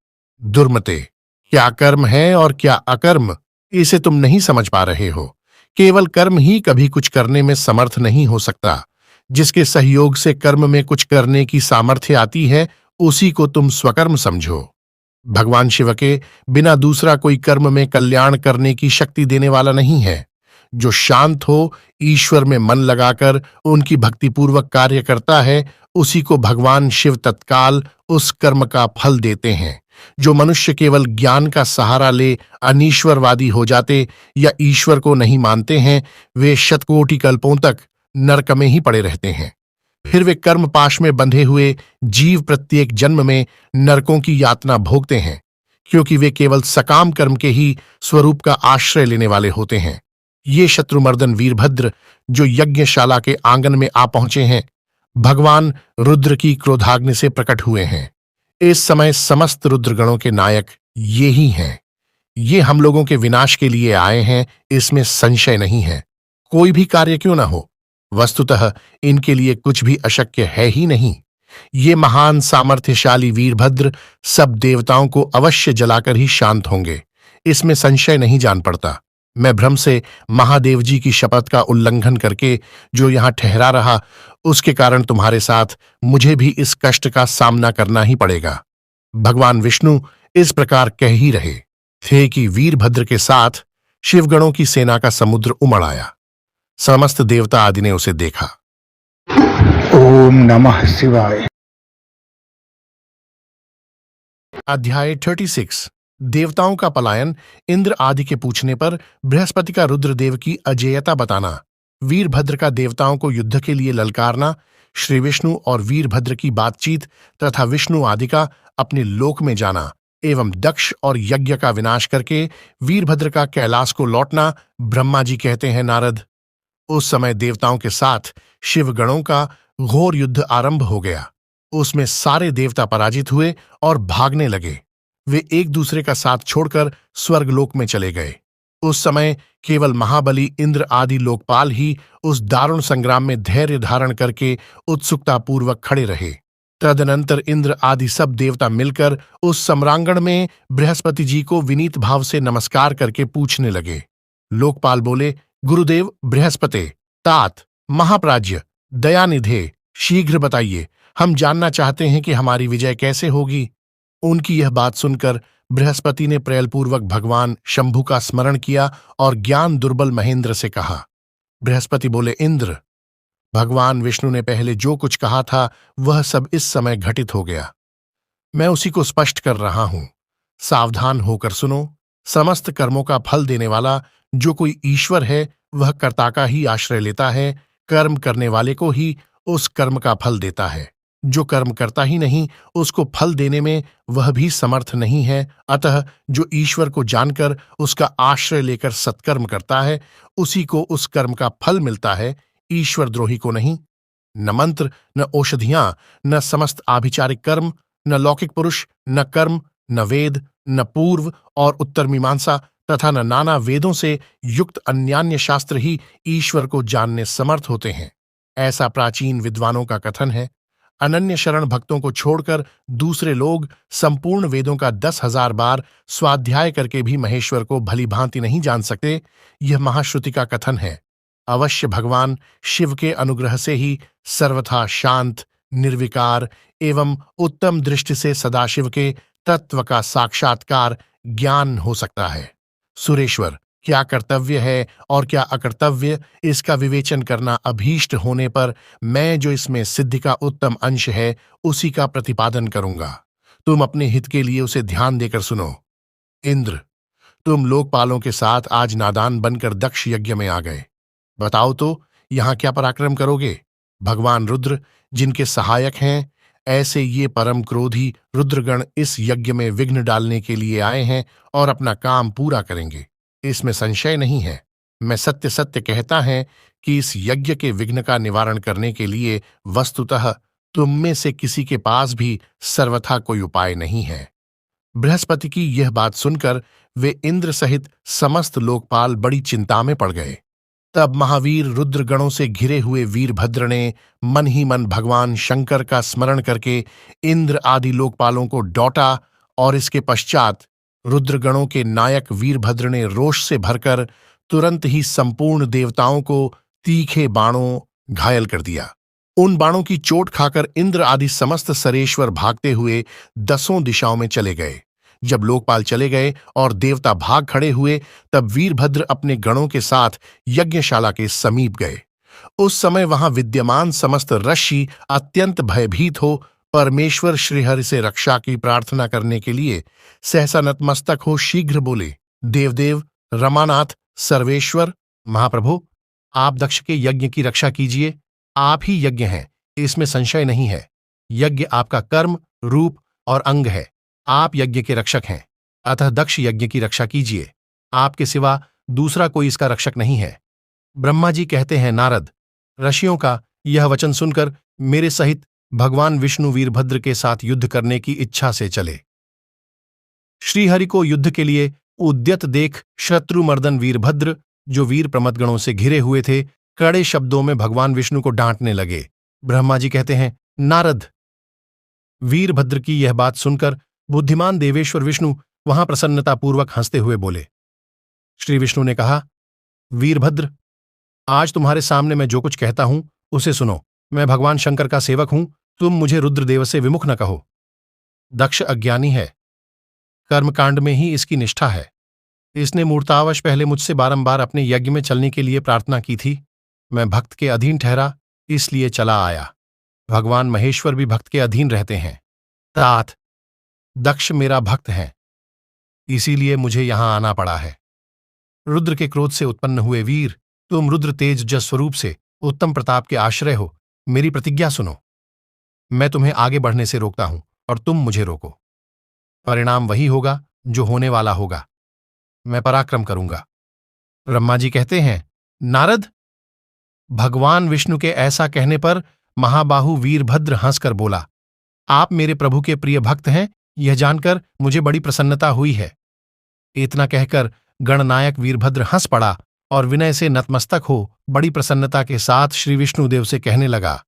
B: दुर्मते, क्या कर्म है और क्या अकर्म, इसे तुम नहीं समझ पा रहे हो। केवल कर्म ही कभी कुछ करने में समर्थ नहीं हो सकता। जिसके सहयोग से कर्म में कुछ करने की सामर्थ्य आती है उसी को तुम स्वकर्म समझो। भगवान शिव के बिना दूसरा कोई कर्म में कल्याण करने की शक्ति देने वाला नहीं है। जो शांत हो, ईश्वर में मन लगाकर उनकी भक्तिपूर्वक कार्य करता है उसी को भगवान शिव तत्काल उस कर्म का फल देते हैं। जो मनुष्य केवल ज्ञान का सहारा ले अनीश्वरवादी हो जाते या ईश्वर को नहीं मानते हैं, वे शतकोटि कल्पों तक नरक में ही पड़े रहते हैं। फिर वे कर्म पाश में बंधे हुए जीव प्रत्येक जन्म में नरकों की यातना भोगते हैं, क्योंकि वे केवल सकाम कर्म के ही स्वरूप का आश्रय लेने वाले होते हैं। ये शत्रुमर्दन वीरभद्र जो यज्ञशाला के आंगन में आ पहुंचे हैं, भगवान रुद्र की क्रोधाग्नि से प्रकट हुए हैं। इस समय समस्त रुद्रगणों के नायक ये ही हैं। ये हम लोगों के विनाश के लिए आए हैं, इसमें संशय नहीं है। कोई भी कार्य क्यों न हो, वस्तुतः इनके लिए कुछ भी अशक्य है ही नहीं। ये महान सामर्थ्यशाली वीरभद्र सब देवताओं को अवश्य जलाकर ही शांत होंगे, इसमें संशय नहीं जान पड़ता। मैं भ्रम से महादेव जी की शपथ का उल्लंघन करके जो यहां ठहरा रहा, उसके कारण तुम्हारे साथ मुझे भी इस कष्ट का सामना करना ही पड़ेगा। भगवान विष्णु इस प्रकार कह ही रहे थे कि वीरभद्र के साथ शिवगणों की सेना का समुद्र उमड़ आया। समस्त देवता आदि ने उसे देखा।
D: ओम नमः शिवाय।
B: अध्याय 36। देवताओं का पलायन। इंद्र आदि के पूछने पर बृहस्पति का रुद्रदेव की अजेयता बताना। वीरभद्र का देवताओं को युद्ध के लिए ललकारना। श्री विष्णु और वीरभद्र की बातचीत तथा विष्णु आदि का अपने लोक में जाना एवं दक्ष और यज्ञ का विनाश करके वीरभद्र का कैलाश को लौटना। ब्रह्मा जी कहते हैं, नारद, उस समय देवताओं के साथ शिवगणों का घोर युद्ध आरंभ हो गया। उसमें सारे देवता पराजित हुए और भागने लगे। वे एक दूसरे का साथ छोड़कर स्वर्गलोक में चले गए। उस समय केवल महाबली इंद्र आदि लोकपाल ही उस दारुण संग्राम में धैर्य धारण करके उत्सुकतापूर्वक खड़े रहे। तदनंतर इंद्र आदि सब देवता मिलकर उस सम्रांगण में बृहस्पति जी को विनीत भाव से नमस्कार करके पूछने लगे। लोकपाल बोले, गुरुदेव बृहस्पति, तात, महाप्राज्य, दयानिधे, शीघ्र बताइए, हम जानना चाहते हैं कि हमारी विजय कैसे होगी। उनकी यह बात सुनकर बृहस्पति ने प्रेलपूर्वक भगवान शंभु का स्मरण किया और ज्ञान दुर्बल महेंद्र से कहा। बृहस्पति बोले, इंद्र, भगवान विष्णु ने पहले जो कुछ कहा था वह सब इस समय घटित हो गया। मैं उसी को स्पष्ट कर रहा हूं। सावधान होकर सुनो। समस्त कर्मों का फल देने वाला जो कोई ईश्वर है वह कर्ता का ही आश्रय लेता है, कर्म करने वाले को ही उस कर्म का फल देता है। जो कर्म करता ही नहीं उसको फल देने में वह भी समर्थ नहीं है। अतः जो ईश्वर को जानकर उसका आश्रय लेकर सत्कर्म करता है उसी को उस कर्म का फल मिलता है, ईश्वर द्रोही को नहीं। न मंत्र, न औषधियां, न समस्त आभिचारिक कर्म, न लौकिक पुरुष, न कर्म, न वेद, न पूर्व और उत्तर मीमांसा तथा न नाना वेदों से युक्त अन्यान्य शास्त्र ही ईश्वर को जानने समर्थ होते हैं। ऐसा प्राचीन विद्वानों का कथन है। अनन्य शरण भक्तों को छोड़कर दूसरे लोग संपूर्ण वेदों का 10,000 बार स्वाध्याय करके भी महेश्वर को भली भांति नहीं जान सकते। यह महाश्रुति का कथन है। अवश्य भगवान शिव के अनुग्रह से ही सर्वथा शांत, निर्विकार एवं उत्तम दृष्टि से सदाशिव के तत्व का साक्षात्कार ज्ञान हो सकता है। सुरेश्वर, क्या कर्तव्य है और क्या अकर्तव्य, इसका विवेचन करना अभीष्ट होने पर मैं जो इसमें सिद्धि का उत्तम अंश है उसी का प्रतिपादन करूंगा। तुम अपने हित के लिए उसे ध्यान देकर सुनो। इंद्र, तुम लोकपालों के साथ आज नादान बनकर दक्ष यज्ञ में आ गए। बताओ तो यहां क्या पराक्रम करोगे। भगवान रुद्र जिनके सहायक हैं, ऐसे ये परम क्रोधी रुद्रगण इस यज्ञ में विघ्न डालने के लिए आए हैं और अपना काम पूरा करेंगे, इसमें संशय नहीं है। मैं सत्य सत्य कहता है कि इस यज्ञ के विघ्न का निवारण करने के लिए वस्तुतः तुम में से किसी के पास भी सर्वथा कोई उपाय नहीं है। बृहस्पति की यह बात सुनकर वे इंद्र सहित समस्त लोकपाल बड़ी चिंता में पड़ गए। तब महावीर रुद्रगणों से घिरे हुए वीरभद्र ने मन ही मन भगवान शंकर का स्मरण करके इंद्र आदि लोकपालों को डॉटा और इसके पश्चात रुद्रगणों के नायक वीरभद्र ने रोष से भरकर तुरंत ही संपूर्ण देवताओं को तीखे बाणों घायल कर दिया। उन बाणों की चोट खाकर इंद्र आदि समस्त सरेश्वर भागते हुए 10 दिशाओं में चले गए। जब लोकपाल चले गए और देवता भाग खड़े हुए तब वीरभद्र अपने गणों के साथ यज्ञशाला के समीप गए। उस समय वहां विद्यमान समस्त ऋषि अत्यंत भयभीत हो परमेश्वर श्रीहरि से रक्षा की प्रार्थना करने के लिए सहसा नतमस्तक हो शीघ्र बोले, देवदेव, रमानाथ, सर्वेश्वर, महाप्रभु, आप दक्ष के यज्ञ की रक्षा कीजिए। आप ही यज्ञ हैं, इसमें संशय नहीं है। यज्ञ आपका कर्म, रूप और अंग है। आप यज्ञ के रक्षक हैं, अतः दक्ष यज्ञ की रक्षा कीजिए। आपके सिवा दूसरा कोई इसका रक्षक नहीं है। ब्रह्मा जी कहते हैं, नारद, ऋषियों का यह वचन सुनकर मेरे सहित भगवान विष्णु वीरभद्र के साथ युद्ध करने की इच्छा से चले। श्रीहरि को युद्ध के लिए उद्यत देख शत्रुमर्दन वीरभद्र, जो वीर प्रमदगणों से घिरे हुए थे, कड़े शब्दों में भगवान विष्णु को डांटने लगे। ब्रह्मा जी कहते हैं, नारद, वीरभद्र की यह बात सुनकर बुद्धिमान देवेश्वर विष्णु वहां प्रसन्नतापूर्वक हंसते हुए बोले। श्री विष्णु ने कहा, वीरभद्र, आज तुम्हारे सामने मैं जो कुछ कहता हूं उसे सुनो। मैं भगवान शंकर का सेवक हूं, तुम मुझे रुद्रदेव से विमुख न कहो। दक्ष अज्ञानी है, कर्मकांड में ही इसकी निष्ठा है। इसने मूर्तावश पहले मुझसे बारंबार अपने यज्ञ में चलने के लिए प्रार्थना की थी। मैं भक्त के अधीन ठहरा, इसलिए चला आया। भगवान महेश्वर भी भक्त के अधीन रहते हैं। तात, दक्ष मेरा भक्त है, इसीलिए मुझे यहां आना पड़ा है। रुद्र के क्रोध से उत्पन्न हुए वीर, तुम रुद्र तेज जस स्वरूप से उत्तम प्रताप के आश्रय हो। मेरी प्रतिज्ञा सुनो। मैं तुम्हें आगे बढ़ने से रोकता हूं और तुम मुझे रोको। परिणाम वही होगा जो होने वाला होगा। मैं पराक्रम करूंगा। ब्रह्मा जी कहते हैं, नारद, भगवान विष्णु के ऐसा कहने पर महाबाहु वीरभद्र हंसकर बोला, आप मेरे प्रभु के प्रिय भक्त हैं, यह जानकर मुझे बड़ी प्रसन्नता हुई है। इतना कहकर गणनायक वीरभद्र हंस पड़ा और विनय से नतमस्तक हो बड़ी प्रसन्नता के साथ श्री विष्णुदेव से कहने लगा।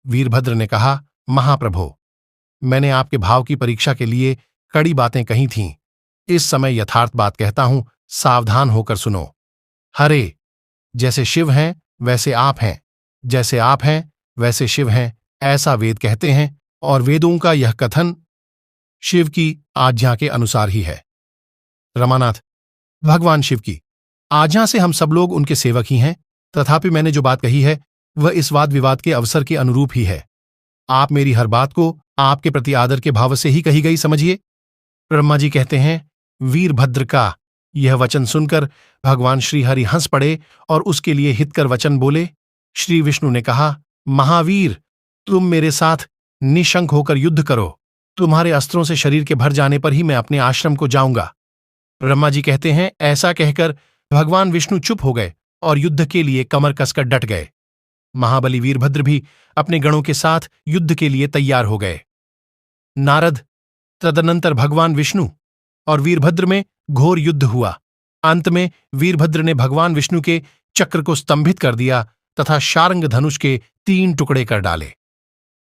B: वीरभद्र ने कहा, महाप्रभो, मैंने आपके भाव की परीक्षा के लिए कड़ी बातें कही थीं। इस समय यथार्थ बात कहता हूं, सावधान होकर सुनो। हरे, जैसे शिव हैं वैसे आप हैं, जैसे आप हैं वैसे शिव हैं, ऐसा वेद कहते हैं, और वेदों का यह कथन शिव की आज्ञा के अनुसार ही है। रमानाथ, भगवान शिव की आज्ञा से हम सब लोग उनके सेवक ही हैं, तथापि मैंने जो बात कही है वह इस वाद विवाद के अवसर के अनुरूप ही है। आप मेरी हर बात को आपके प्रति आदर के भाव से ही कही गई समझिए। ब्रह्मा जी कहते हैं, वीरभद्र का यह वचन सुनकर भगवान श्री हरि हंस पड़े और उसके लिए हितकर वचन बोले। श्री विष्णु ने कहा, महावीर, तुम मेरे साथ निशंक होकर युद्ध करो। तुम्हारे अस्त्रों से शरीर के भर जाने पर ही मैं अपने आश्रम को जाऊंगा। ब्रह्मा जी कहते हैं, ऐसा कहकर भगवान विष्णु चुप हो गए और युद्ध के लिए कमर कसकर डट गए। महाबली वीरभद्र भी अपने गणों के साथ युद्ध के लिए तैयार हो गए। नारद, तदनंतर भगवान विष्णु और वीरभद्र में घोर युद्ध हुआ। अंत में वीरभद्र ने भगवान विष्णु के चक्र को स्तंभित कर दिया तथा शार्ंग धनुष के 3 टुकड़े कर डाले।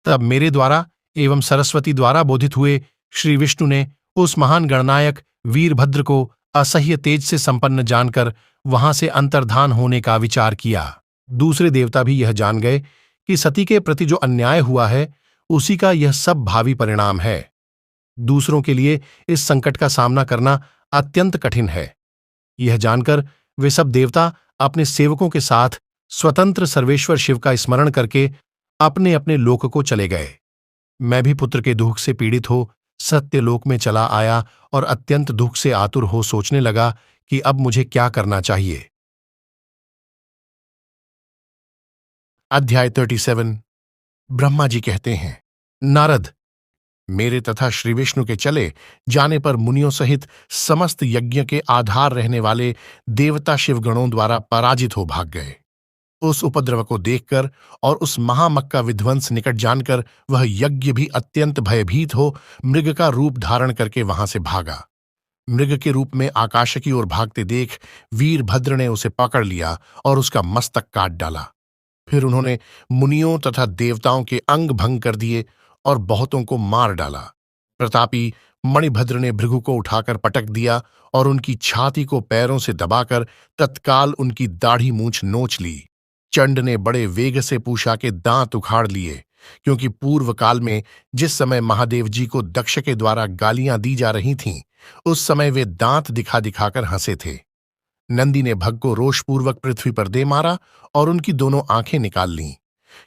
B: तब मेरे द्वारा एवं सरस्वती द्वारा बोधित हुए श्री विष्णु ने उस महान गणनायक वीरभद्र को असह्य तेज से संपन्न जानकर वहां से अंतर्धान होने का विचार किया। दूसरे देवता भी यह जान गए कि सती के प्रति जो अन्याय हुआ है उसी का यह सब भावी परिणाम है। दूसरों के लिए इस संकट का सामना करना अत्यंत कठिन है। यह जानकर वे सब देवता अपने सेवकों के साथ स्वतंत्र सर्वेश्वर शिव का स्मरण करके अपने अपने लोक को चले गए। मैं भी पुत्र के दुख से पीड़ित हो सत्यलोक में चला आया और अत्यंत दुख से आतुर हो सोचने लगा कि अब मुझे क्या करना चाहिए। अध्याय 37। ब्रह्मा जी कहते हैं, नारद, मेरे तथा श्री विष्णु के चले जाने पर मुनियों सहित समस्त यज्ञ के आधार रहने वाले देवता शिवगणों द्वारा पराजित हो भाग गए। उस उपद्रव को देखकर और उस महामक्का विध्वंस निकट जानकर वह यज्ञ भी अत्यंत भयभीत हो मृग का रूप धारण करके वहां से भागा। मृग के रूप में आकाश की ओर भागते देख वीरभद्र ने उसे पकड़ लिया और उसका मस्तक काट डाला। फिर उन्होंने मुनियों तथा देवताओं के अंग भंग कर दिए और बहुतों को मार डाला। प्रतापी मणिभद्र ने भृगु को उठाकर पटक दिया और उनकी छाती को पैरों से दबाकर तत्काल उनकी दाढ़ी मूंछ नोच ली। चंड ने बड़े वेग से पूषा के दांत उखाड़ लिए, क्योंकि पूर्व काल में जिस समय महादेव जी को दक्ष के द्वारा गालियां दी जा रही थीं, उस समय वे दांत दिखा दिखाकर हंसे थे। नंदी ने भग को रोषपूर्वक पृथ्वी पर दे मारा और उनकी दोनों आंखें निकाल लीं,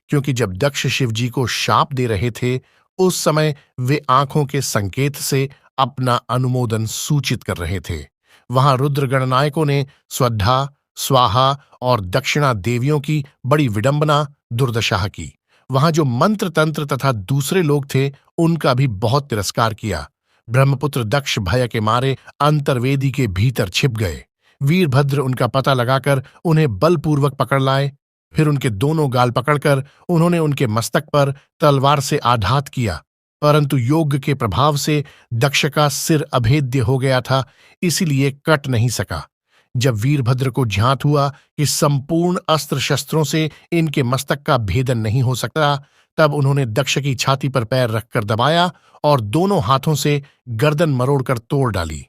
B: क्योंकि जब दक्ष शिव जी को शाप दे रहे थे उस समय वे आंखों के संकेत से अपना अनुमोदन सूचित कर रहे थे। वहां रुद्र गणनायकों ने स्वधा, स्वाहा और दक्षिणा देवियों की बड़ी विडंबना दुर्दशा की। वहां जो मंत्र तंत्र तथा दूसरे लोग थे उनका भी बहुत तिरस्कार किया। ब्रह्मपुत्र दक्ष भय के मारे अंतर्वेदी के भीतर छिप गए। वीरभद्र उनका पता लगाकर उन्हें बलपूर्वक पकड़ लाए। फिर उनके दोनों गाल पकड़कर उन्होंने उनके मस्तक पर तलवार से आघात किया, परंतु योग के प्रभाव से दक्ष का सिर अभेद्य हो गया था, इसीलिए कट नहीं सका। जब वीरभद्र को ज्ञात हुआ कि संपूर्ण अस्त्र शस्त्रों से इनके मस्तक का भेदन नहीं हो सकता, तब उन्होंने दक्ष की छाती पर पैर रखकर दबाया और दोनों हाथों से गर्दन मरोड़कर तोड़ डाली।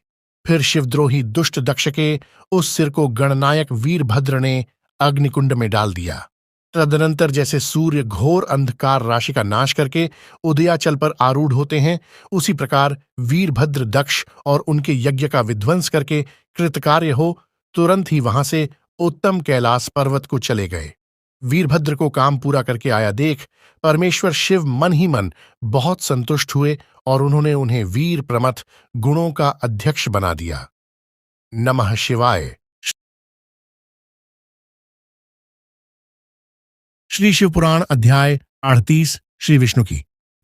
B: फिर शिवद्रोही दुष्ट दक्ष के उस सिर को गणनायक वीरभद्र ने अग्निकुंड में डाल दिया। तदनंतर जैसे सूर्य घोर अंधकार राशि का नाश करके उदयाचल पर आरूढ़ होते हैं, उसी प्रकार वीरभद्र दक्ष और उनके यज्ञ का विध्वंस करके कृतकार्य हो तुरंत ही वहां से उत्तम कैलाश पर्वत को चले गए। वीरभद्र को काम पूरा करके आया देख परमेश्वर शिव मन ही मन बहुत संतुष्ट हुए और उन्होंने उन्हें वीर प्रमथ गुणों का अध्यक्ष बना दिया। नमः शिवाय। श्री शिव पुराण अध्याय 38। श्री विष्णु की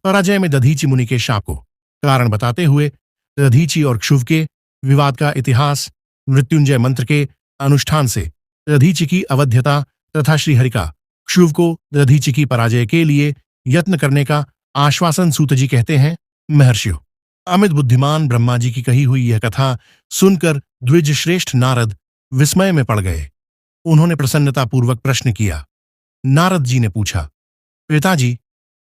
B: पराजय में दधीचि मुनि के शाप को कारण बताते हुए दधीचि और क्षुव के विवाद का इतिहास, मृत्युंजय मंत्र के अनुष्ठान से दधीचि की अवध्यता तथा श्रीहरि का क्षुव को दधीचि की पराजय के लिए यत्न करने का आश्वासन सूत जी कहते हैं, महर्षियों, अमित बुद्धिमान ब्रह्मा जी की कही हुई यह कथा सुनकर द्विज श्रेष्ठ नारद विस्मय में पड़ गए। उन्होंने प्रसन्नतापूर्वक प्रश्न किया। नारद जी ने पूछा, पिताजी,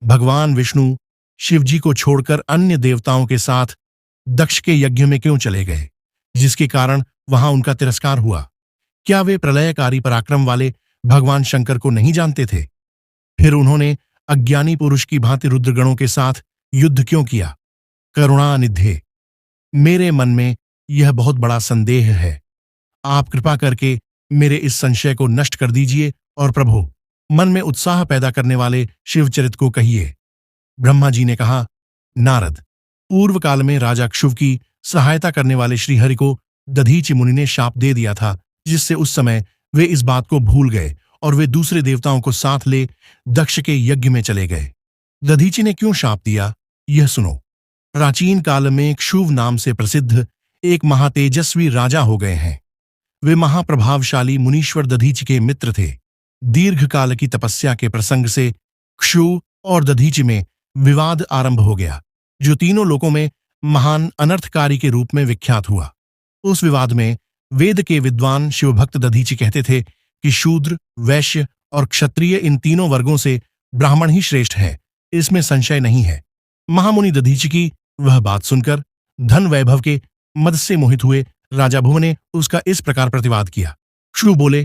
B: भगवान विष्णु शिव जी को छोड़कर अन्य देवताओं के साथ दक्ष के यज्ञ में क्यों चले गए, जिसके कारण वहां उनका तिरस्कार हुआ? क्या वे प्रलयकारी पराक्रम वाले भगवान शंकर को नहीं जानते थे? फिर उन्होंने अज्ञानी पुरुष की भांति रुद्रगणों के साथ युद्ध क्यों किया? करुणानिधे, मेरे मन में यह बहुत बड़ा संदेह है। आप कृपा करके मेरे इस संशय को नष्ट कर दीजिए और प्रभु, मन में उत्साह पैदा करने वाले शिवचरित को कहिए। ब्रह्मा जी ने कहा, नारद, पूर्व काल में राजा क्षुव की सहायता करने वाले श्रीहरि को दधीचि मुनि ने शाप दे दिया था, जिससे उस समय वे इस बात को भूल गए और वे दूसरे देवताओं को साथ ले दक्ष के यज्ञ में चले गए। दधीचि ने क्यों शाप दिया, यह सुनो। प्राचीन काल में क्षुव नाम से प्रसिद्ध एक महातेजस्वी राजा हो गए हैं। वे महाप्रभावशाली मुनीश्वर दधीचि के मित्र थे। दीर्घ काल की तपस्या के प्रसंग से क्षुव और दधीचि में विवाद आरंभ हो गया, जो तीनों लोकों में महान अनर्थकारी के रूप में विख्यात हुआ। उस विवाद में वेद के विद्वान शिवभक्त दधीचि कहते थे कि शूद्र, वैश्य और क्षत्रिय इन तीनों वर्गों से ब्राह्मण ही श्रेष्ठ है, इसमें संशय नहीं है। महामुनि दधीचि की वह बात सुनकर धन वैभव के मद से मोहित हुए राजा भुवन ने उसका इस प्रकार प्रतिवाद किया। क्षुव बोले,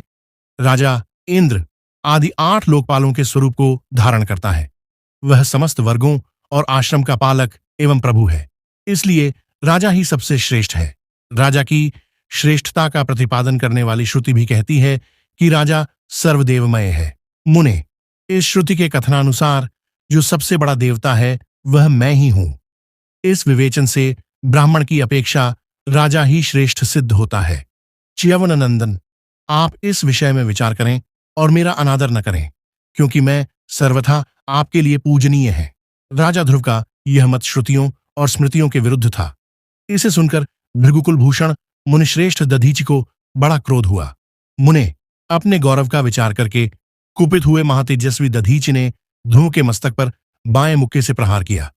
B: राजा इंद्र आदि 8 लोकपालों के स्वरूप को धारण करता है। वह समस्त वर्गों और आश्रम का पालक एवं प्रभु है, इसलिए राजा ही सबसे श्रेष्ठ है। राजा की श्रेष्ठता का प्रतिपादन करने वाली श्रुति भी कहती है कि राजा सर्वदेवमय है। मुने, इस श्रुति के कथनानुसार जो सबसे बड़ा देवता है वह मैं ही हूं। इस विवेचन से ब्राह्मण की अपेक्षा राजा ही श्रेष्ठ सिद्ध होता है। च्यवन नंदन, आप इस विषय में विचार करें और मेरा अनादर न करें, क्योंकि मैं सर्वथा आपके लिए पूजनीय है। राजा ध्रुव का यह मत श्रुतियों और स्मृतियों के विरुद्ध था। इसे सुनकर भृगुकुल भूषण मुनिश्रेष्ठ दधीचि को बड़ा क्रोध हुआ। मुने, अपने गौरव का विचार करके कुपित हुए महातेजस्वी दधीचि ने ध्रुव के मस्तक पर बाएं मुक्के से प्रहार किया।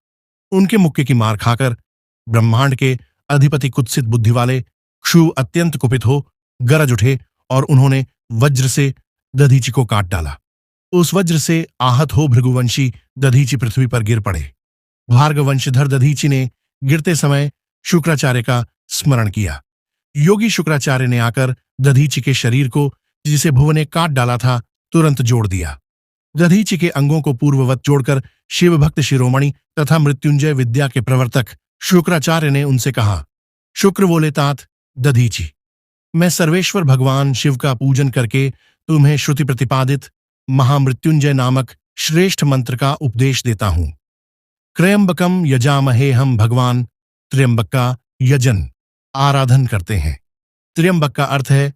B: उनके मुक्के की मार खाकर ब्रह्मांड के अधिपति कुत्सित बुद्धि वाले क्षुव अत्यंत कुपित हो गरज उठे और उन्होंने वज्र से दधीचि को काट डाला। उस वज्र से आहत हो भृगुवंशी दधीचि पृथ्वी पर गिर पड़े। भार्गवंशधर दधीचि ने गिरते समय शुक्राचार्य का स्मरण किया। योगी शुक्राचार्य ने आकर दधीचि के शरीर को, जिसे भुवन ने काट डाला था, तुरंत जोड़ दिया। दधीचि के अंगों को पूर्ववत जोड़कर शिवभक्त शिरोमणि तथा मृत्युंजय विद्या के प्रवर्तक शुक्राचार्य ने उनसे कहा, शुक्र बोले तात दधीचि, मैं सर्वेश्वर भगवान शिव का पूजन करके तुम्हें श्रुति प्रतिपादित महामृत्युंजय नामक श्रेष्ठ मंत्र का उपदेश देता हूं। त्रयंबकम यजामहे, हम भगवान त्र्यंबक का यजन आराधन करते हैं। त्र्यंबक का अर्थ है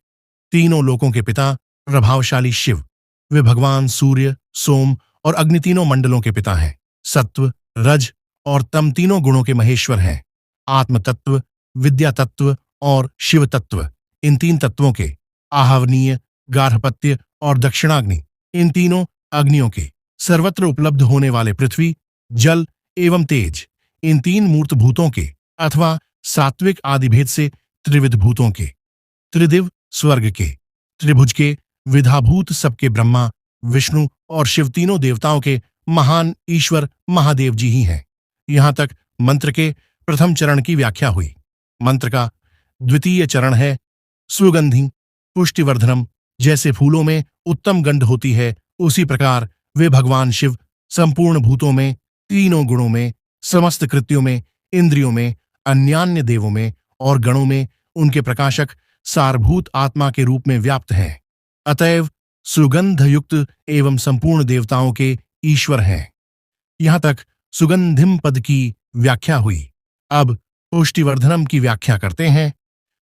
B: तीनों लोकों के पिता, प्रभावशाली शिव। वे भगवान सूर्य, सोम और अग्नि तीनों मंडलों के पिता हैं। सत्व, रज और तम तीनों गुणों के महेश्वर हैं। आत्म तत्व, विद्या तत्व और शिव तत्व, इन 3 तत्वों के, आहवनीय, गार्हपत्य और दक्षिणाग्नि, इन तीनों अग्नियों के, सर्वत्र उपलब्ध होने वाले पृथ्वी, जल एवं तेज, इन 3 मूर्त भूतों के अथवा सात्विक आदि भेद से त्रिविध भूतों के, त्रिदिव स्वर्ग के, त्रिभुज के विधाभूत सबके ब्रह्मा, विष्णु और शिव तीनों देवताओं के महान ईश्वर महादेव जी ही हैं। यहां तक मंत्र के प्रथम चरण की व्याख्या हुई। मंत्र का द्वितीय चरण है सुगंधि पुष्टिवर्धनम। जैसे फूलों में उत्तम गंध होती है, उसी प्रकार वे भगवान शिव संपूर्ण भूतों में, तीनों गुणों में, समस्त कृत्यों में, इंद्रियों में, अन्यान्य देवों में और गणों में उनके प्रकाशक सारभूत आत्मा के रूप में व्याप्त हैं। अतएव सुगंधयुक्त एवं संपूर्ण देवताओं के ईश्वर हैं। यहां तक सुगंधिम पद की व्याख्या हुई। अब पुष्टिवर्धनम की व्याख्या करते हैं।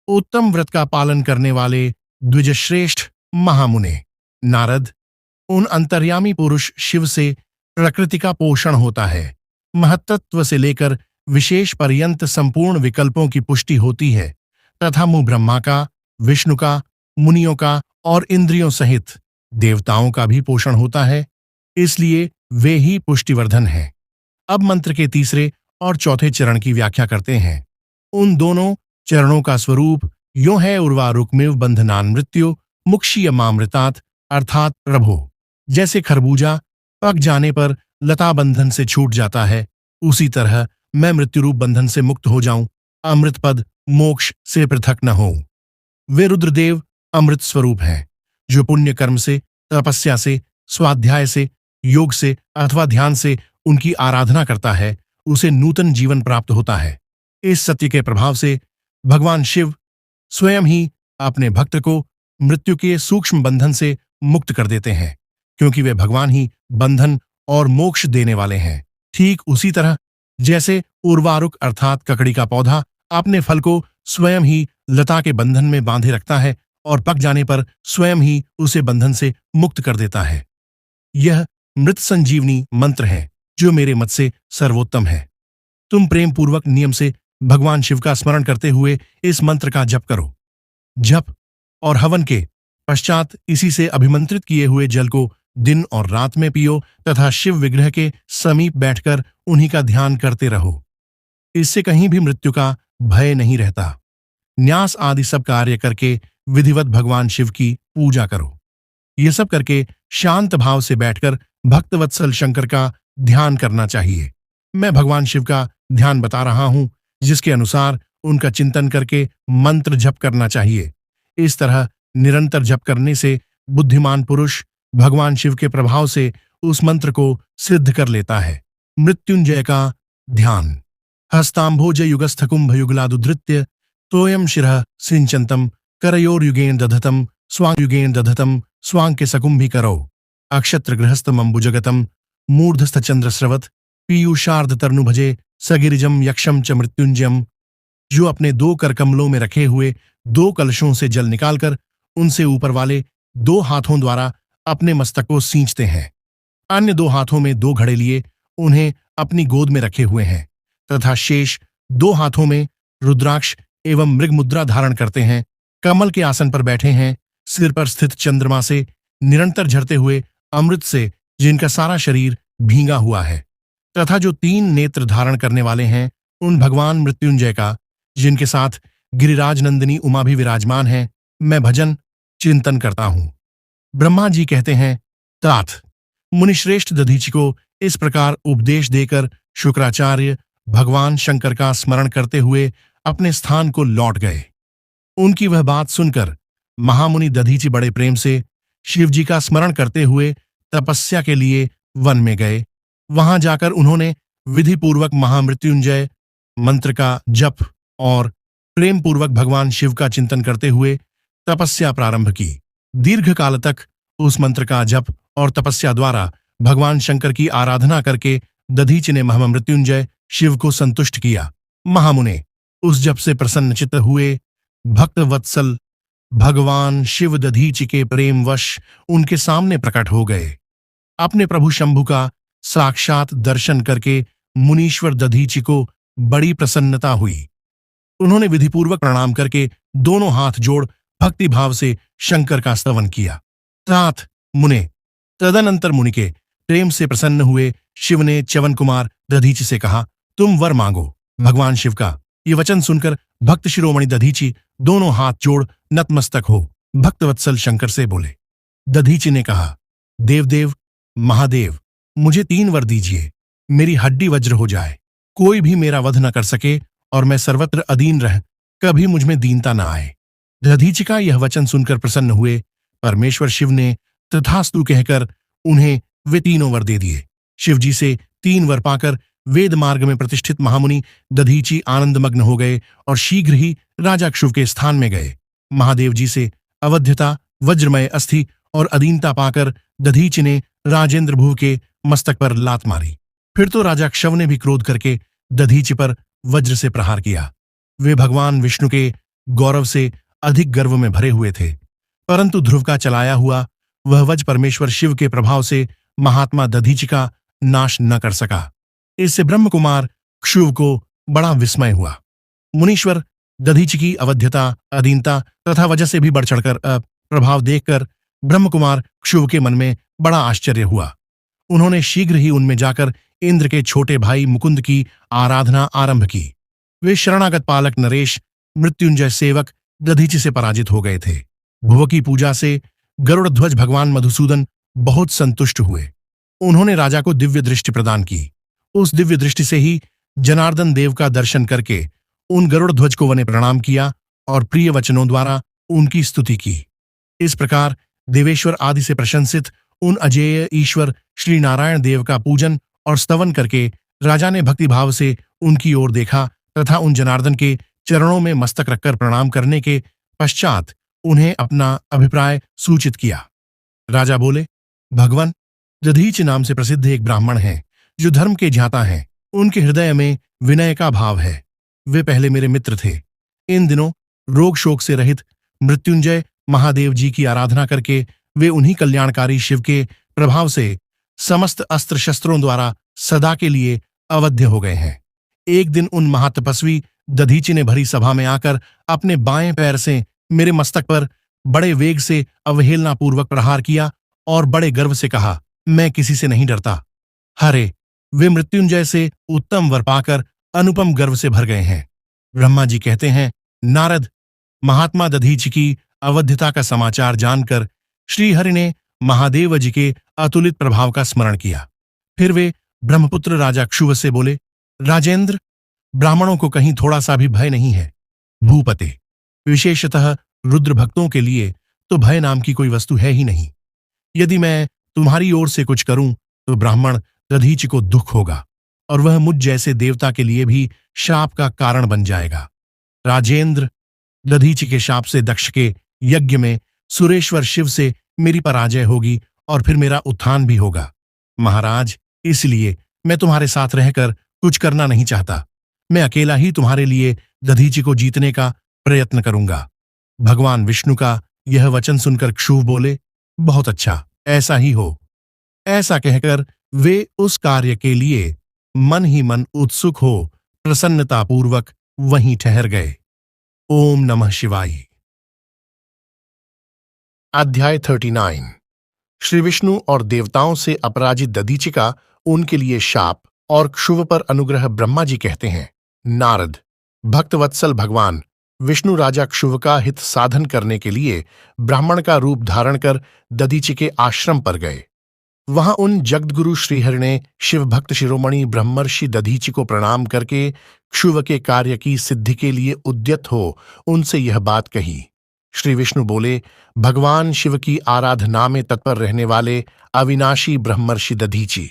B: उत्तम व्रत का पालन करने वाले द्विजश्रेष्ठ महामुने नारद, उन अंतर्यामी पुरुष शिव से प्रकृति का पोषण होता है। महत्त्व से लेकर विशेष पर्यंत संपूर्ण विकल्पों की पुष्टि होती है तथा मुंह ब्रह्मा का, विष्णु का, मुनियों का और इंद्रियों सहित देवताओं का भी पोषण होता है, इसलिए वे ही पुष्टिवर्धन हैं। अब मंत्र के तीसरे और चौथे चरण की व्याख्या करते हैं। उन दोनों चरणों का स्वरूप यो है उर्वारुकमिव बंधनान मृत्यु मुक्षीयमामृतात् अर्थात प्रभो, जैसे खरबूजा पक जाने पर लता बंधन से छूट जाता है, उसी तरह मैं मृत्युरूप बंधन से मुक्त हो जाऊं, अमृत पद मोक्ष से पृथक न हो। वे रुद्रदेव अमृत स्वरूप हैं, जो पुण्य कर्म से, तपस्या से, स्वाध्याय से, योग से अथवा ध्यान से उनकी आराधना करता है, उसे नूतन जीवन प्राप्त होता है। इस सत्य के प्रभाव से भगवान शिव स्वयं ही अपने भक्त को मृत्यु के सूक्ष्म बंधन से मुक्त कर देते हैं, क्योंकि वे भगवान ही बंधन और मोक्ष देने वाले हैं। ठीक उसी तरह जैसे उर्वारुक अर्थात ककड़ी का पौधा अपने फल को स्वयं ही लता के बंधन में बांधे रखता है और पक जाने पर स्वयं ही उसे बंधन से मुक्त कर देता है। यह मृत संजीवनी मंत्र है, जो मेरे मत से सर्वोत्तम है। तुम प्रेम पूर्वक नियम से भगवान शिव का स्मरण करते हुए इस मंत्र का जप करो। जप और हवन के पश्चात इसी से अभिमंत्रित किए हुए जल को दिन और रात में पियो तथा शिव विग्रह के समीप बैठकर उन्हीं का ध्यान करते रहो। इससे कहीं भी मृत्यु का भय नहीं रहता। न्यास आदि सब कार्य करके विधिवत भगवान शिव की पूजा करो। ये सब करके शांत भाव से बैठकर भक्तवत्सल शंकर का ध्यान करना चाहिए। मैं भगवान शिव का ध्यान बता रहा हूं, जिसके अनुसार उनका चिंतन करके मंत्र जप करना चाहिए। इस तरह निरंतर जप करने से बुद्धिमान पुरुष भगवान शिव के प्रभाव से उस मंत्र को सिद्ध कर लेता है। मृत्युंजय का ध्यान। हस्तांभोज युगस्थ कुंभ युगलादुधृत्य तोयम शिरः सिंचन्तम करयोर्युगेन दधतम स्वांगयुगेन दधतम स्वांग के सकुंभी करो अक्षत्र गृहस्थम अंबुजगतम मूर्धस्थ चंद्रस्रवत पीयूषार्ध तरुभजे सगिरिजम यक्षम च मृत्युंजयम। जो अपने दो करकमलों में रखे हुए दो कलशों से जल निकालकर उनसे ऊपर वाले दो हाथों द्वारा अपने मस्तक को सींचते हैं, अन्य दो हाथों में दो घड़े लिए उन्हें अपनी गोद में रखे हुए हैं तथा शेष दो हाथों में रुद्राक्ष एवं मृग मुद्रा धारण करते हैं, कमल के आसन पर बैठे हैं, सिर पर स्थित चंद्रमा से निरंतर झरते हुए अमृत से जिनका सारा शरीर भींगा हुआ है तथा जो 3 नेत्र धारण करने वाले हैं उन भगवान मृत्युंजय का, जिनके साथ गिरिराज नंदिनी उमा भी विराजमान है, मैं भजन चिंतन करता हूं। ब्रह्मा जी कहते हैं, तात मुनिश्रेष्ठ दधीचि को इस प्रकार उपदेश देकर शुक्राचार्य भगवान शंकर का स्मरण करते हुए अपने स्थान को लौट गए। उनकी वह बात सुनकर महामुनि दधीचि बड़े प्रेम से शिवजी का स्मरण करते हुए तपस्या के लिए वन में गए। वहां जाकर उन्होंने विधिपूर्वक महामृत्युंजय मंत्र का जप और प्रेम पूर्वक भगवान शिव का चिंतन करते हुए तपस्या प्रारंभ की। दीर्घ काल तक उस मंत्र का जप और तपस्या द्वारा भगवान शंकर की आराधना करके दधीचि ने महामृत्युंजय शिव को संतुष्ट किया। महामुने उस जप से प्रसन्नचित्त हुए। भक्त वत्सल भगवान शिव दधीचि के प्रेमवश उनके सामने प्रकट हो गए। अपने प्रभु शंभु का साक्षात दर्शन करके मुनीश्वर दधीचि को बड़ी प्रसन्नता हुई। उन्होंने विधिपूर्वक प्रणाम करके दोनों हाथ जोड़ भक्ति भाव से शंकर का स्तवन किया। तात मुने। तदनंतर मुनि के प्रेम से प्रसन्न हुए शिव ने च्यवन कुमार दधीचि से कहा, तुम वर मांगो। भगवान शिव का ये वचन सुनकर भक्त शिरोमणि दधीचि दोनों हाथ जोड़ नतमस्तक हो भक्तवत्सल शंकर से बोले। दधीचि ने कहा, देवदेव महादेव, मुझे 3 वर दीजिए, मेरी हड्डी वज्र हो जाए, कोई भी मेरा वध न कर सके और मैं सर्वत्र अधीन रह, कभी मुझमें दीनता न आए। दधीचि का यह वचन सुनकर प्रसन्न हुए। परमेश्वर शिव ने तथास्तु कहकर उन्हें वे 3 वर दे दिए। शिवजी से 3 वर पाकर वेद मार्ग में प्रतिष्ठित महामुनि दधीचि आनंदमग्न हो गए और शीघ्र ही राजा क्षुव के स्थान में गए। महादेव जी से अवध्यता, वज्रमय अस्थि और अधीनता पाकर दधीचि ने राजेंद्र भुव के मस्तक पर लात मारी। फिर तो राजा क्षव ने भी क्रोध करके दधीचि पर वज्र से प्रहार किया। वे भगवान विष्णु के गौरव से अधिक गर्व में भरे हुए थे, परंतु ध्रुव का चलाया हुआ वह वज्र परमेश्वर शिव के प्रभाव से महात्मा दधीचि का नाश न कर सका। इससे ब्रह्म कुमार क्षुव को बड़ा विस्मय हुआ। मुनीश्वर दधीचि की अवध्यता, अधीनता तथा वजह से भी बढ़ चढ़कर प्रभाव देखकर ब्रह्म कुमार क्षुव के मन में बड़ा आश्चर्य हुआ। उन्होंने शीघ्र ही उनमें जाकर इंद्र के छोटे भाई मुकुंद की आराधना आरंभ की। वे शरणागत पालक नरेश, मृत्युंजय सेवक दधीचि से पराजित हो गए थे। भुव की पूजा से गरुड़ ध्वज भगवान मधुसूदन बहुत संतुष्ट हुए। उन्होंने राजा को दिव्य दृष्टि प्रदान की। उस दिव्य दृष्टि से ही जनार्दन देव का दर्शन करके उन गरुड़ ध्वज को वने प्रणाम किया और प्रिय वचनों द्वारा उनकी स्तुति की। इस प्रकार देवेश्वर आदि से प्रशंसित उन अजेय ईश्वर श्री नारायण देव का पूजन और स्तवन करके राजा ने भक्तिभाव से उनकी ओर देखा तथा उन जनार्दन के चरणों में मस्तक रखकर प्रणाम करने के पश्चात उन्हें अपना अभिप्राय सूचित किया। राजा बोले, भगवान, दधीच नाम से प्रसिद्ध एक ब्राह्मण हैं जो धर्म के ज्ञाता हैं। उनके हृदय में विनय का भाव है। वे पहले मेरे मित्र थे। इन दिनों रोग शोक से रहित मृत्युंजय महादेव जी की आराधना करके वे उन्हीं कल्याणकारी शिव के प्रभाव से समस्त अस्त्र शस्त्रों द्वारा सदा के लिए अवध्य हो गए हैं। एक दिन उन महातपस्वी दधीचि ने भरी सभा में आकर अपने बाएं पैर से मेरे मस्तक पर बड़े वेग से अवहेलनापूर्वक प्रहार किया और बड़े गर्व से कहा, मैं किसी से नहीं डरता। हरे, वे मृत्युंजय से उत्तम वर पाकर अनुपम गर्व से भर गए हैं। ब्रह्मा जी कहते हैं, नारद, महात्मा दधीचि की अवध्यता का समाचार जानकर श्रीहरि ने महादेव जी के अतुलित प्रभाव का स्मरण किया। फिर वे ब्रह्मपुत्र राजा क्षुव से बोले, राजेंद्र, ब्राह्मणों को कहीं थोड़ा सा भी भय नहीं है। भूपते, विशेषतः रुद्र भक्तों के लिए तो भय नाम की कोई वस्तु है ही नहीं। यदि मैं तुम्हारी ओर से कुछ करूं तो ब्राह्मण दधीचि को दुख होगा और वह मुझ जैसे देवता के लिए भी शाप का कारण बन जाएगा। राजेंद्र, दधीचि के शाप से दक्ष के यज्ञ में सुरेश्वर शिव से मेरी पराजय होगी और फिर मेरा उत्थान भी होगा। महाराज, इसलिए मैं तुम्हारे साथ रहकर कुछ करना नहीं चाहता। मैं अकेला ही तुम्हारे लिए दधीचि को जीतने का प्रयत्न करूंगा। भगवान विष्णु का यह वचन सुनकर क्षुभ बोले, बहुत अच्छा, ऐसा ही हो। ऐसा कहकर वे उस कार्य के लिए मन ही मन उत्सुक हो प्रसन्नतापूर्वक वहीं ठहर गए। ओम नमः शिवाय। अध्याय 39। श्री विष्णु और देवताओं से अपराजित दधीचि का उनके लिए शाप और क्षुभ पर अनुग्रह। ब्रह्मा जी कहते हैं, नारद, भक्तवत्सल भगवान विष्णु राजा क्षुभ का हित साधन करने के लिए ब्राह्मण का रूप धारण कर दधीचि के आश्रम पर गए। वहां उन जगद्गुरु श्रीहरि ने शिव भक्त शिरोमणि ब्रह्मर्षि दधीचि को प्रणाम करके क्षुभ के कार्य की सिद्धि के लिए उद्यत हो उनसे यह बात कही। श्री विष्णु बोले, भगवान शिव की आराधना में तत्पर रहने वाले अविनाशी ब्रह्मर्षि दधीचि,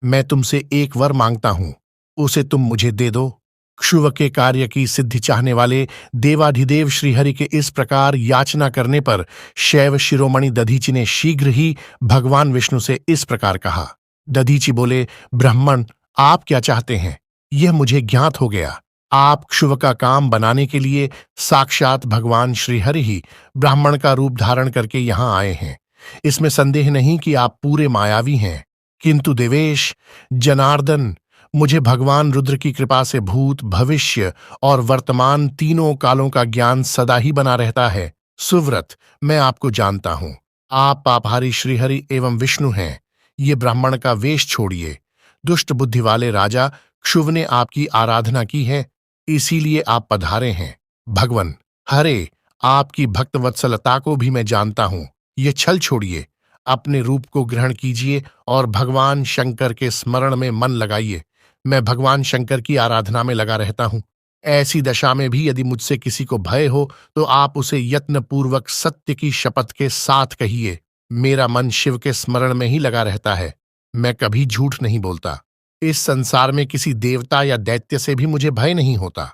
B: मैं तुमसे एक वर मांगता हूं, उसे तुम मुझे दे दो। क्षुभ के कार्य की सिद्धि चाहने वाले देवाधिदेव श्रीहरि के इस प्रकार याचना करने पर शैव शिरोमणि दधीचि ने शीघ्र ही भगवान विष्णु से इस प्रकार कहा। दधीचि बोले, ब्राह्मण, आप क्या चाहते हैं, यह मुझे ज्ञात हो गया। आप क्षुभ का काम बनाने के लिए साक्षात भगवान श्रीहरि ही ब्राह्मण का रूप धारण करके यहां आए हैं। इसमें संदेह नहीं कि आप पूरे मायावी हैं, किंतु देवेश जनार्दन, मुझे भगवान रुद्र की कृपा से भूत, भविष्य और वर्तमान तीनों कालों का ज्ञान सदा ही बना रहता है। सुव्रत, मैं आपको जानता हूं। आप पापहारी श्रीहरि एवं विष्णु हैं। ये ब्राह्मण का वेश छोड़िए। दुष्ट बुद्धि वाले राजा क्षुभ ने आपकी आराधना की है, इसीलिए आप पधारे हैं। भगवन, हरे, आपकी भक्तवत्सलता को भी मैं जानता हूं। ये छल छोड़िए, अपने रूप को ग्रहण कीजिए और भगवान शंकर के स्मरण में मन लगाइए। मैं भगवान शंकर की आराधना में लगा रहता हूं। ऐसी दशा में भी यदि मुझसे किसी को भय हो तो आप उसे यत्नपूर्वक सत्य की शपथ के साथ कहिए। मेरा मन शिव के स्मरण में ही लगा रहता है। मैं कभी झूठ नहीं बोलता। इस संसार में किसी देवता या दैत्य से भी मुझे भय नहीं होता।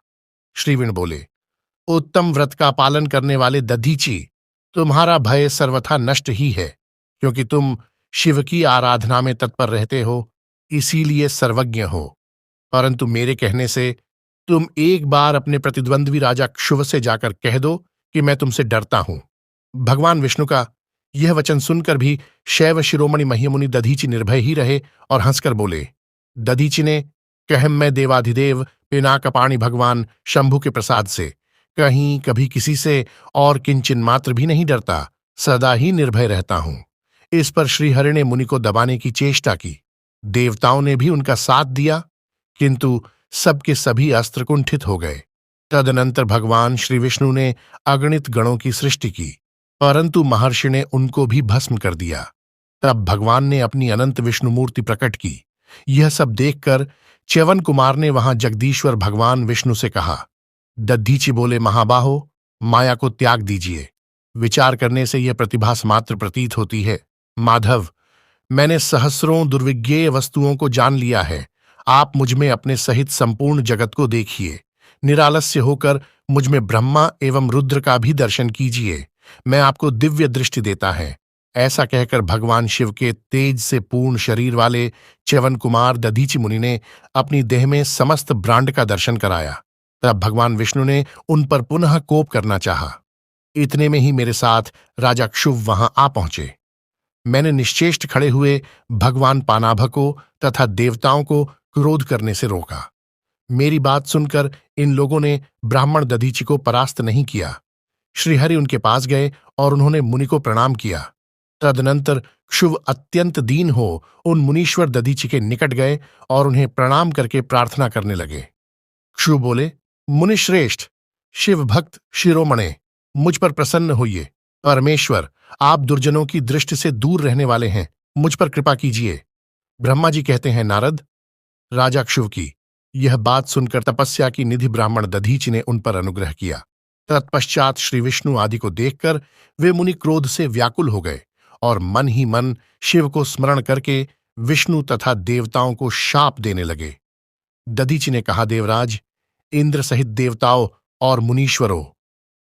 B: श्रीविण बोले, उत्तम व्रत का पालन करने वाले दधीचि, तुम्हारा भय सर्वथा नष्ट ही है, क्योंकि तुम शिव की आराधना में तत्पर रहते हो, इसीलिए सर्वज्ञ हो। परंतु मेरे कहने से तुम एक बार अपने प्रतिद्वंद्वी राजा क्षुभ से जाकर कह दो कि मैं तुमसे डरता हूं। भगवान विष्णु का यह वचन सुनकर भी शैव शिरोमणि मह्यमुनि दधीचि निर्भय ही रहे और हंसकर बोले। दधीचि ने कहम, मैं देवाधिदेव पिनाकपाणि भगवान शंभु के प्रसाद से कहीं कभी किसी से और किंचन मात्र भी नहीं डरता, सदा ही निर्भय रहता हूं। इस पर श्रीहरि ने मुनि को दबाने की चेष्टा की। देवताओं ने भी उनका साथ दिया, किंतु सबके सभी अस्त्र कुंठित हो गए। तदनंतर भगवान श्री विष्णु ने अगणित गणों की सृष्टि की, परंतु महर्षि ने उनको भी भस्म कर दिया। तब भगवान ने अपनी अनंत विष्णु मूर्ति प्रकट की। यह सब देखकर च्यवन कुमार ने वहां जगदीश्वर भगवान विष्णु से कहा। दधीचि बोले, महाबाहो, माया को त्याग दीजिए। विचार करने से यह प्रतिभास मात्र प्रतीत होती है। माधव, मैंने सहस्रों दुर्विज्ञेय वस्तुओं को जान लिया है। आप मुझमें अपने सहित संपूर्ण जगत को देखिए। निरालस्य होकर मुझमें ब्रह्मा एवं रुद्र का भी दर्शन कीजिए। मैं आपको दिव्य दृष्टि देता है। ऐसा कहकर भगवान शिव के तेज से पूर्ण शरीर वाले च्यवन कुमार दधीचि मुनि ने अपनी देह में समस्त ब्रांड का दर्शन कराया। तब भगवान विष्णु ने उन पर पुनः कोप करना चाहा। इतने में ही मेरे साथ राजा क्षुव वहां आ पहुंचे। मैंने निश्चेष्ट खड़े हुए भगवान पानाभ को तथा देवताओं को क्रोध करने से रोका। मेरी बात सुनकर इन लोगों ने ब्राह्मण दधीचि को परास्त नहीं किया। श्रीहरि उनके पास गए और उन्होंने मुनि को प्रणाम किया। तदनंतर क्षुव अत्यंत दीन हो उन मुनीश्वर दधीचि के निकट गए और उन्हें प्रणाम करके प्रार्थना करने लगे। क्षुव बोले, मुनिश्रेष्ठ, शिव भक्त शिरोमणे, मुझ पर प्रसन्न होइए। परमेश्वर, आप दुर्जनों की दृष्टि से दूर रहने वाले हैं, मुझ पर कृपा कीजिए। ब्रह्मा जी कहते हैं, नारद, राजा क्षुव की यह बात सुनकर तपस्या की निधि ब्राह्मण दधीचि ने उन पर अनुग्रह किया। तत्पश्चात श्री विष्णु आदि को देखकर वे मुनि क्रोध से व्याकुल हो गए और मन ही मन शिव को स्मरण करके विष्णु तथा देवताओं को शाप देने लगे। दधीचि ने कहा, देवराज, इंद्र सहित देवताओं और मुनीश्वरों,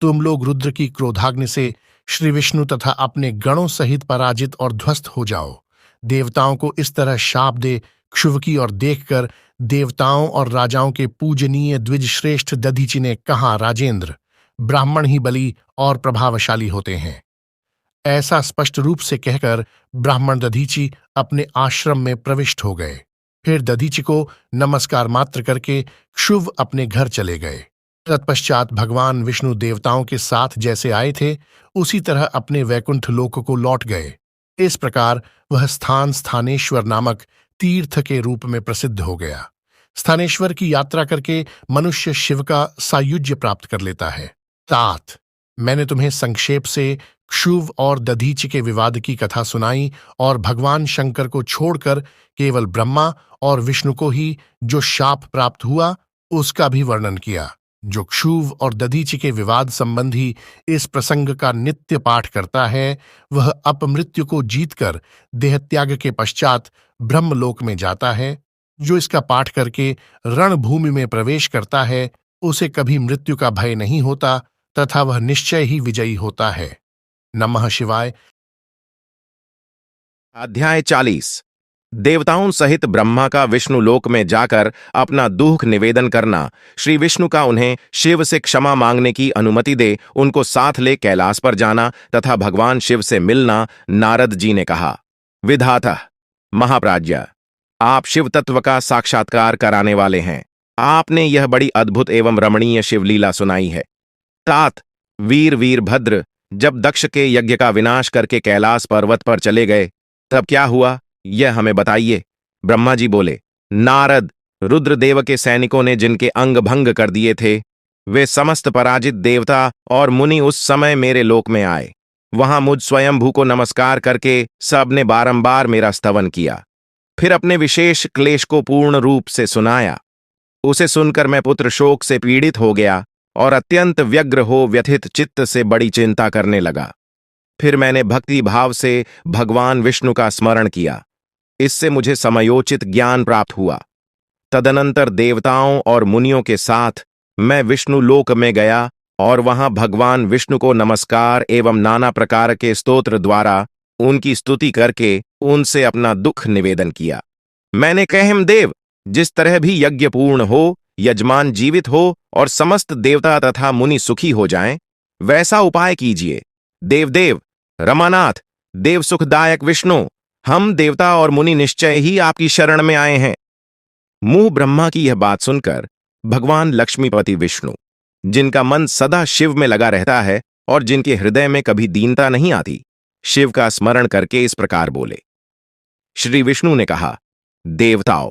B: तुम लोग रुद्र की क्रोधाग्नि से श्री विष्णु तथा अपने गणों सहित पराजित और ध्वस्त हो जाओ। देवताओं को इस तरह शाप दे क्षुव की और देखकर देवताओं और राजाओं के पूजनीय द्विज श्रेष्ठ दधीचि ने कहा, राजेंद्र, ब्राह्मण ही बली और प्रभावशाली होते हैं। ऐसा स्पष्ट रूप से कहकर ब्राह्मण दधीचि अपने आश्रम में प्रविष्ट हो गए। फिर दधीचि को नमस्कार मात्र करके क्षुव अपने घर चले गए। तत्पश्चात भगवान विष्णु देवताओं के साथ जैसे आए थे उसी तरह अपने वैकुंठ लोक को लौट गए। इस प्रकार वह स्थान स्थानेश्वर नामक तीर्थ के रूप में प्रसिद्ध हो गया। स्थानेश्वर की यात्रा करके मनुष्य शिव का सायुज्य प्राप्त कर लेता है। तात, मैंने तुम्हें संक्षेप से क्षुव और दधीचि के विवाद की कथा सुनाई और भगवान शंकर को छोड़कर केवल ब्रह्मा और विष्णु को ही जो शाप प्राप्त हुआ उसका भी वर्णन किया। जो क्षुव और दधीचि के विवाद संबंधी इस प्रसंग का नित्य पाठ करता है वह अपमृत्यु को जीतकर देहत्याग के पश्चात ब्रह्मलोक में जाता है। जो इसका पाठ करके रणभूमि में प्रवेश करता है उसे कभी मृत्यु का भय नहीं होता तथा वह निश्चय ही विजयी होता है। नमः शिवाय।
C: अध्याय 40। देवताओं सहित ब्रह्मा का विष्णु लोक में जाकर अपना दुख निवेदन करना, श्री विष्णु का उन्हें शिव से क्षमा मांगने की अनुमति दे उनको साथ ले कैलाश पर जाना तथा भगवान शिव से मिलना। नारद जी ने कहा, विधाता महाप्राज्य, आप शिव तत्व का साक्षात्कार कराने वाले हैं। आपने यह बड़ी अद्भुत एवं रमणीय शिवलीला सुनाई है। तात, वीर वीरभद्र जब दक्ष के यज्ञ का विनाश करके कैलाश पर्वत पर चले गए तब क्या हुआ, यह हमें बताइए। ब्रह्मा जी बोले, नारद, रुद्रदेव के सैनिकों ने जिनके अंग भंग कर दिए थे वे समस्त पराजित देवता और मुनि उस समय मेरे लोक में आए। वहां मुझ स्वयंभू को नमस्कार करके सबने बारंबार मेरा स्तवन किया, फिर अपने विशेष क्लेश को पूर्ण रूप से सुनाया। उसे सुनकर मैं पुत्र शोक से पीड़ित हो गया और अत्यंत व्यग्र हो व्यथित चित्त से बड़ी चिंता करने लगा। फिर मैंने भक्ति भाव से भगवान विष्णु का स्मरण किया। इससे मुझे समयोचित ज्ञान प्राप्त हुआ। तदनंतर देवताओं और मुनियों के साथ मैं विष्णु लोक में गया और वहां भगवान विष्णु को नमस्कार एवं नाना प्रकार के स्तोत्र द्वारा उनकी स्तुति करके उनसे अपना दुख निवेदन किया। मैंने कहा, देव, जिस तरह भी यज्ञ पूर्ण हो, यजमान जीवित हो और समस्त देवता तथा मुनि सुखी हो जाएं, वैसा उपाय कीजिए। देवदेव, रमानाथ, देव सुखदायक विष्णु, हम देवता और मुनि निश्चय ही आपकी शरण में आए हैं। मुंह ब्रह्मा की यह बात सुनकर भगवान लक्ष्मीपति विष्णु, जिनका मन सदा शिव में लगा रहता है और जिनके हृदय में कभी दीनता नहीं आती, शिव का स्मरण करके इस प्रकार बोले। श्री विष्णु ने कहा, देवताओं,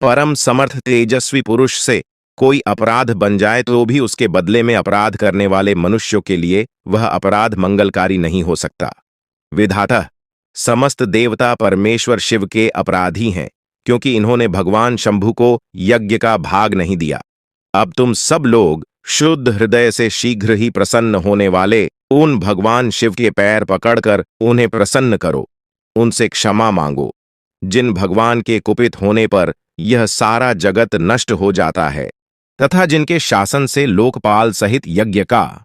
C: परम समर्थ तेजस्वी पुरुष से कोई अपराध बन जाए तो भी उसके बदले में अपराध करने वाले मनुष्यों के लिए वह अपराध मंगलकारी नहीं हो सकता। विधातः समस्त देवता परमेश्वर शिव के अपराधी हैं, क्योंकि इन्होंने भगवान शंभु को यज्ञ का भाग नहीं दिया। अब तुम सब लोग शुद्ध हृदय से शीघ्र ही प्रसन्न होने वाले उन भगवान शिव के पैर पकड़कर उन्हें प्रसन्न करो, उनसे क्षमा मांगो, जिन भगवान के कुपित होने पर यह सारा जगत नष्ट हो जाता है तथा जिनके शासन से लोकपाल सहित यज्ञ का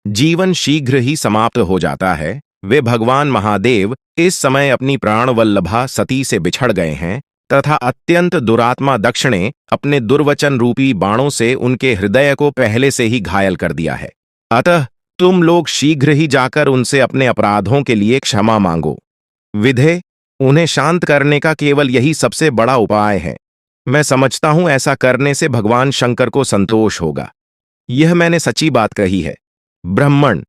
C: जीवन शीघ्र ही समाप्त हो जाता है। वे भगवान महादेव इस समय अपनी प्राणवल्लभा सती से बिछड़ गए हैं तथा अत्यंत दुरात्मा दक्ष ने अपने दुर्वचन रूपी बाणों से उनके हृदय को पहले से ही घायल कर दिया है। अतः तुम लोग शीघ्र ही जाकर उनसे अपने अपराधों के लिए क्षमा मांगो। विधे, उन्हें शांत करने का केवल यही सबसे बड़ा उपाय है। मैं समझता हूं ऐसा करने से भगवान शंकर को संतोष होगा। यह मैंने सच्ची बात कही है। ब्राह्मण,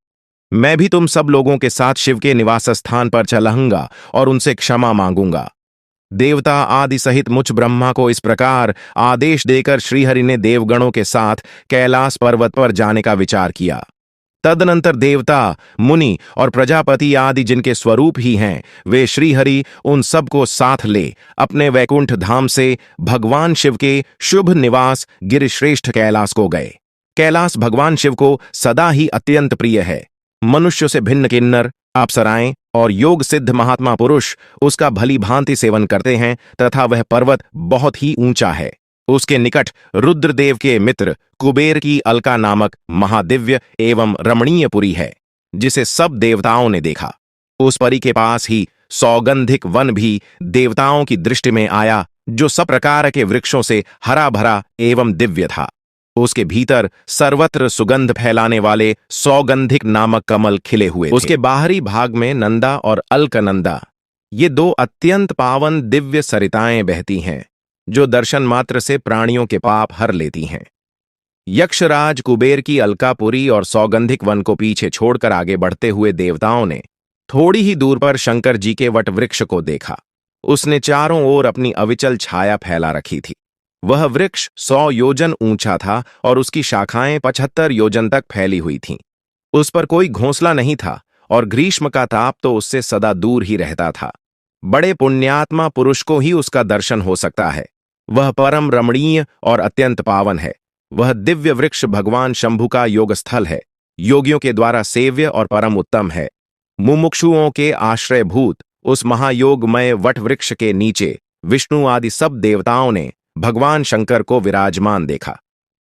C: मैं भी तुम सब लोगों के साथ शिव के निवास स्थान पर चलूंगा और उनसे क्षमा मांगूंगा। देवता आदि सहित मुझ ब्रह्मा को इस प्रकार आदेश देकर श्रीहरि ने देवगणों के साथ कैलाश पर्वत पर जाने का विचार किया। तदनंतर देवता, मुनि और प्रजापति आदि जिनके स्वरूप ही हैं, वे श्रीहरि उन सबको साथ ले अपने वैकुंठ धाम से भगवान शिव के शुभ निवास गिरिश्रेष्ठ कैलाश को गए। कैलाश भगवान शिव को सदा ही अत्यंत प्रिय है। मनुष्यों से भिन्न किन्नर, अप्सराएं और योग सिद्ध महात्मा पुरुष उसका भली भांति सेवन करते हैं तथा वह पर्वत बहुत ही ऊंचा है। उसके निकट रुद्रदेव के मित्र कुबेर की अलका नामक महादिव्य एवं रमणीय पुरी है, जिसे सब देवताओं ने देखा। उस परी के पास ही सौगंधिक वन भी देवताओं की दृष्टि में आया, जो सब प्रकार के वृक्षों से हरा भरा एवं दिव्य था। उसके भीतर सर्वत्र सुगंध फैलाने वाले सौगंधिक नामक कमल खिले हुए थे। उसके बाहरी भाग में नंदा और अलकनंदा, ये दो अत्यंत पावन दिव्य सरिताएं बहती हैं, जो दर्शन मात्र से प्राणियों के पाप हर लेती हैं। यक्षराज कुबेर की अलकापुरी और सौगंधिक वन को पीछे छोड़कर आगे बढ़ते हुए देवताओं ने थोड़ी ही दूर पर शंकर जी के वट वृक्ष को देखा। उसने चारों ओर अपनी अविचल छाया फैला रखी थी। वह वृक्ष 100 योजन ऊंचा था और उसकी शाखाएं 75 योजन तक फैली हुई थीं। उस पर कोई घोंसला नहीं था और ग्रीष्म का ताप तो उससे सदा दूर ही रहता था। बड़े पुण्यात्मा पुरुष को ही उसका दर्शन हो सकता है। वह परम रमणीय और अत्यंत पावन है। वह दिव्य वृक्ष भगवान शंभु का योग स्थल है, योगियों के द्वारा सेव्य और परम उत्तम है। मुमुक्षुओं के आश्रयभूत उस महायोगमय वट वृक्ष के नीचे विष्णु आदि सब देवताओं ने भगवान शंकर को विराजमान देखा।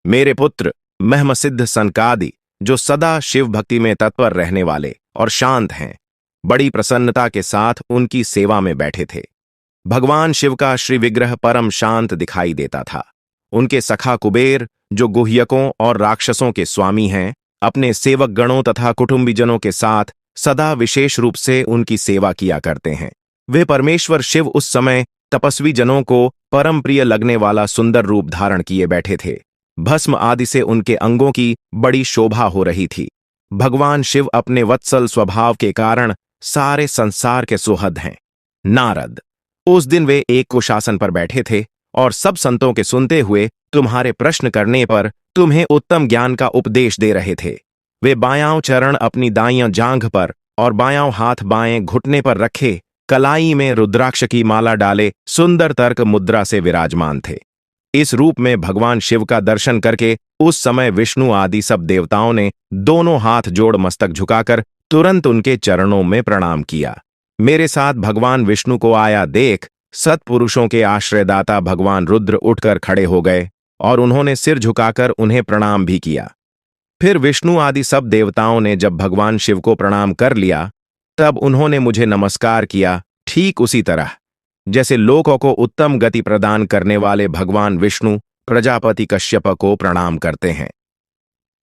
C: मेरे पुत्र महमसिद्ध सनकादि, जो सदा शिव भक्ति में तत्पर रहने वाले और शांत हैं, बड़ी प्रसन्नता के साथ उनकी सेवा में बैठे थे। भगवान शिव का श्री विग्रह परम शांत दिखाई देता था। उनके सखा कुबेर, जो गुह्यकों और राक्षसों के स्वामी हैं, अपने सेवक गणों तथा कुटुंबीजनों के साथ सदा विशेष रूप से उनकी सेवा किया करते हैं। वे परमेश्वर शिव उस समय तपस्वी जनों को परम प्रिय लगने वाला सुंदर रूप धारण किए बैठे थे। भस्म आदि से उनके अंगों की बड़ी शोभा हो रही थी। भगवान शिव अपने वत्सल स्वभाव के कारण सारे संसार के सुहृद हैं। नारद, उस दिन वे एक कुशासन पर बैठे थे और सब संतों के सुनते हुए तुम्हारे प्रश्न करने पर तुम्हें उत्तम ज्ञान का उपदेश दे रहे थे। वे बायां चरण अपनी दाईं जांघ पर और बायां हाथ बाएं घुटने पर रखे, कलाई में रुद्राक्ष की माला डाले सुंदर तर्क मुद्रा से विराजमान थे। इस रूप में भगवान शिव का दर्शन करके उस समय विष्णु आदि सब देवताओं ने दोनों हाथ जोड़ मस्तक झुकाकर तुरंत उनके चरणों में प्रणाम किया। मेरे साथ भगवान विष्णु को आया देख सत्पुरुषों के आश्रयदाता भगवान रुद्र उठकर खड़े हो गए और उन्होंने सिर झुकाकर उन्हें प्रणाम भी किया। फिर विष्णु आदि सब देवताओं ने जब भगवान शिव को प्रणाम कर लिया, तब उन्होंने मुझे नमस्कार किया, ठीक उसी तरह जैसे लोकों को उत्तम गति प्रदान करने वाले भगवान विष्णु प्रजापति कश्यप को प्रणाम करते हैं।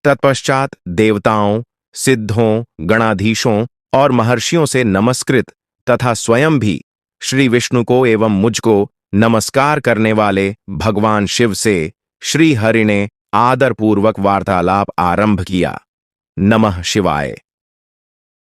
C: तत्पश्चात देवताओं, सिद्धों, गणाधीशों और महर्षियों से नमस्कृत तथा स्वयं भी श्री विष्णु को एवं मुझको नमस्कार करने वाले भगवान शिव से श्री हरि ने आदरपूर्वक वार्तालाप आरंभ किया। नमः शिवाय।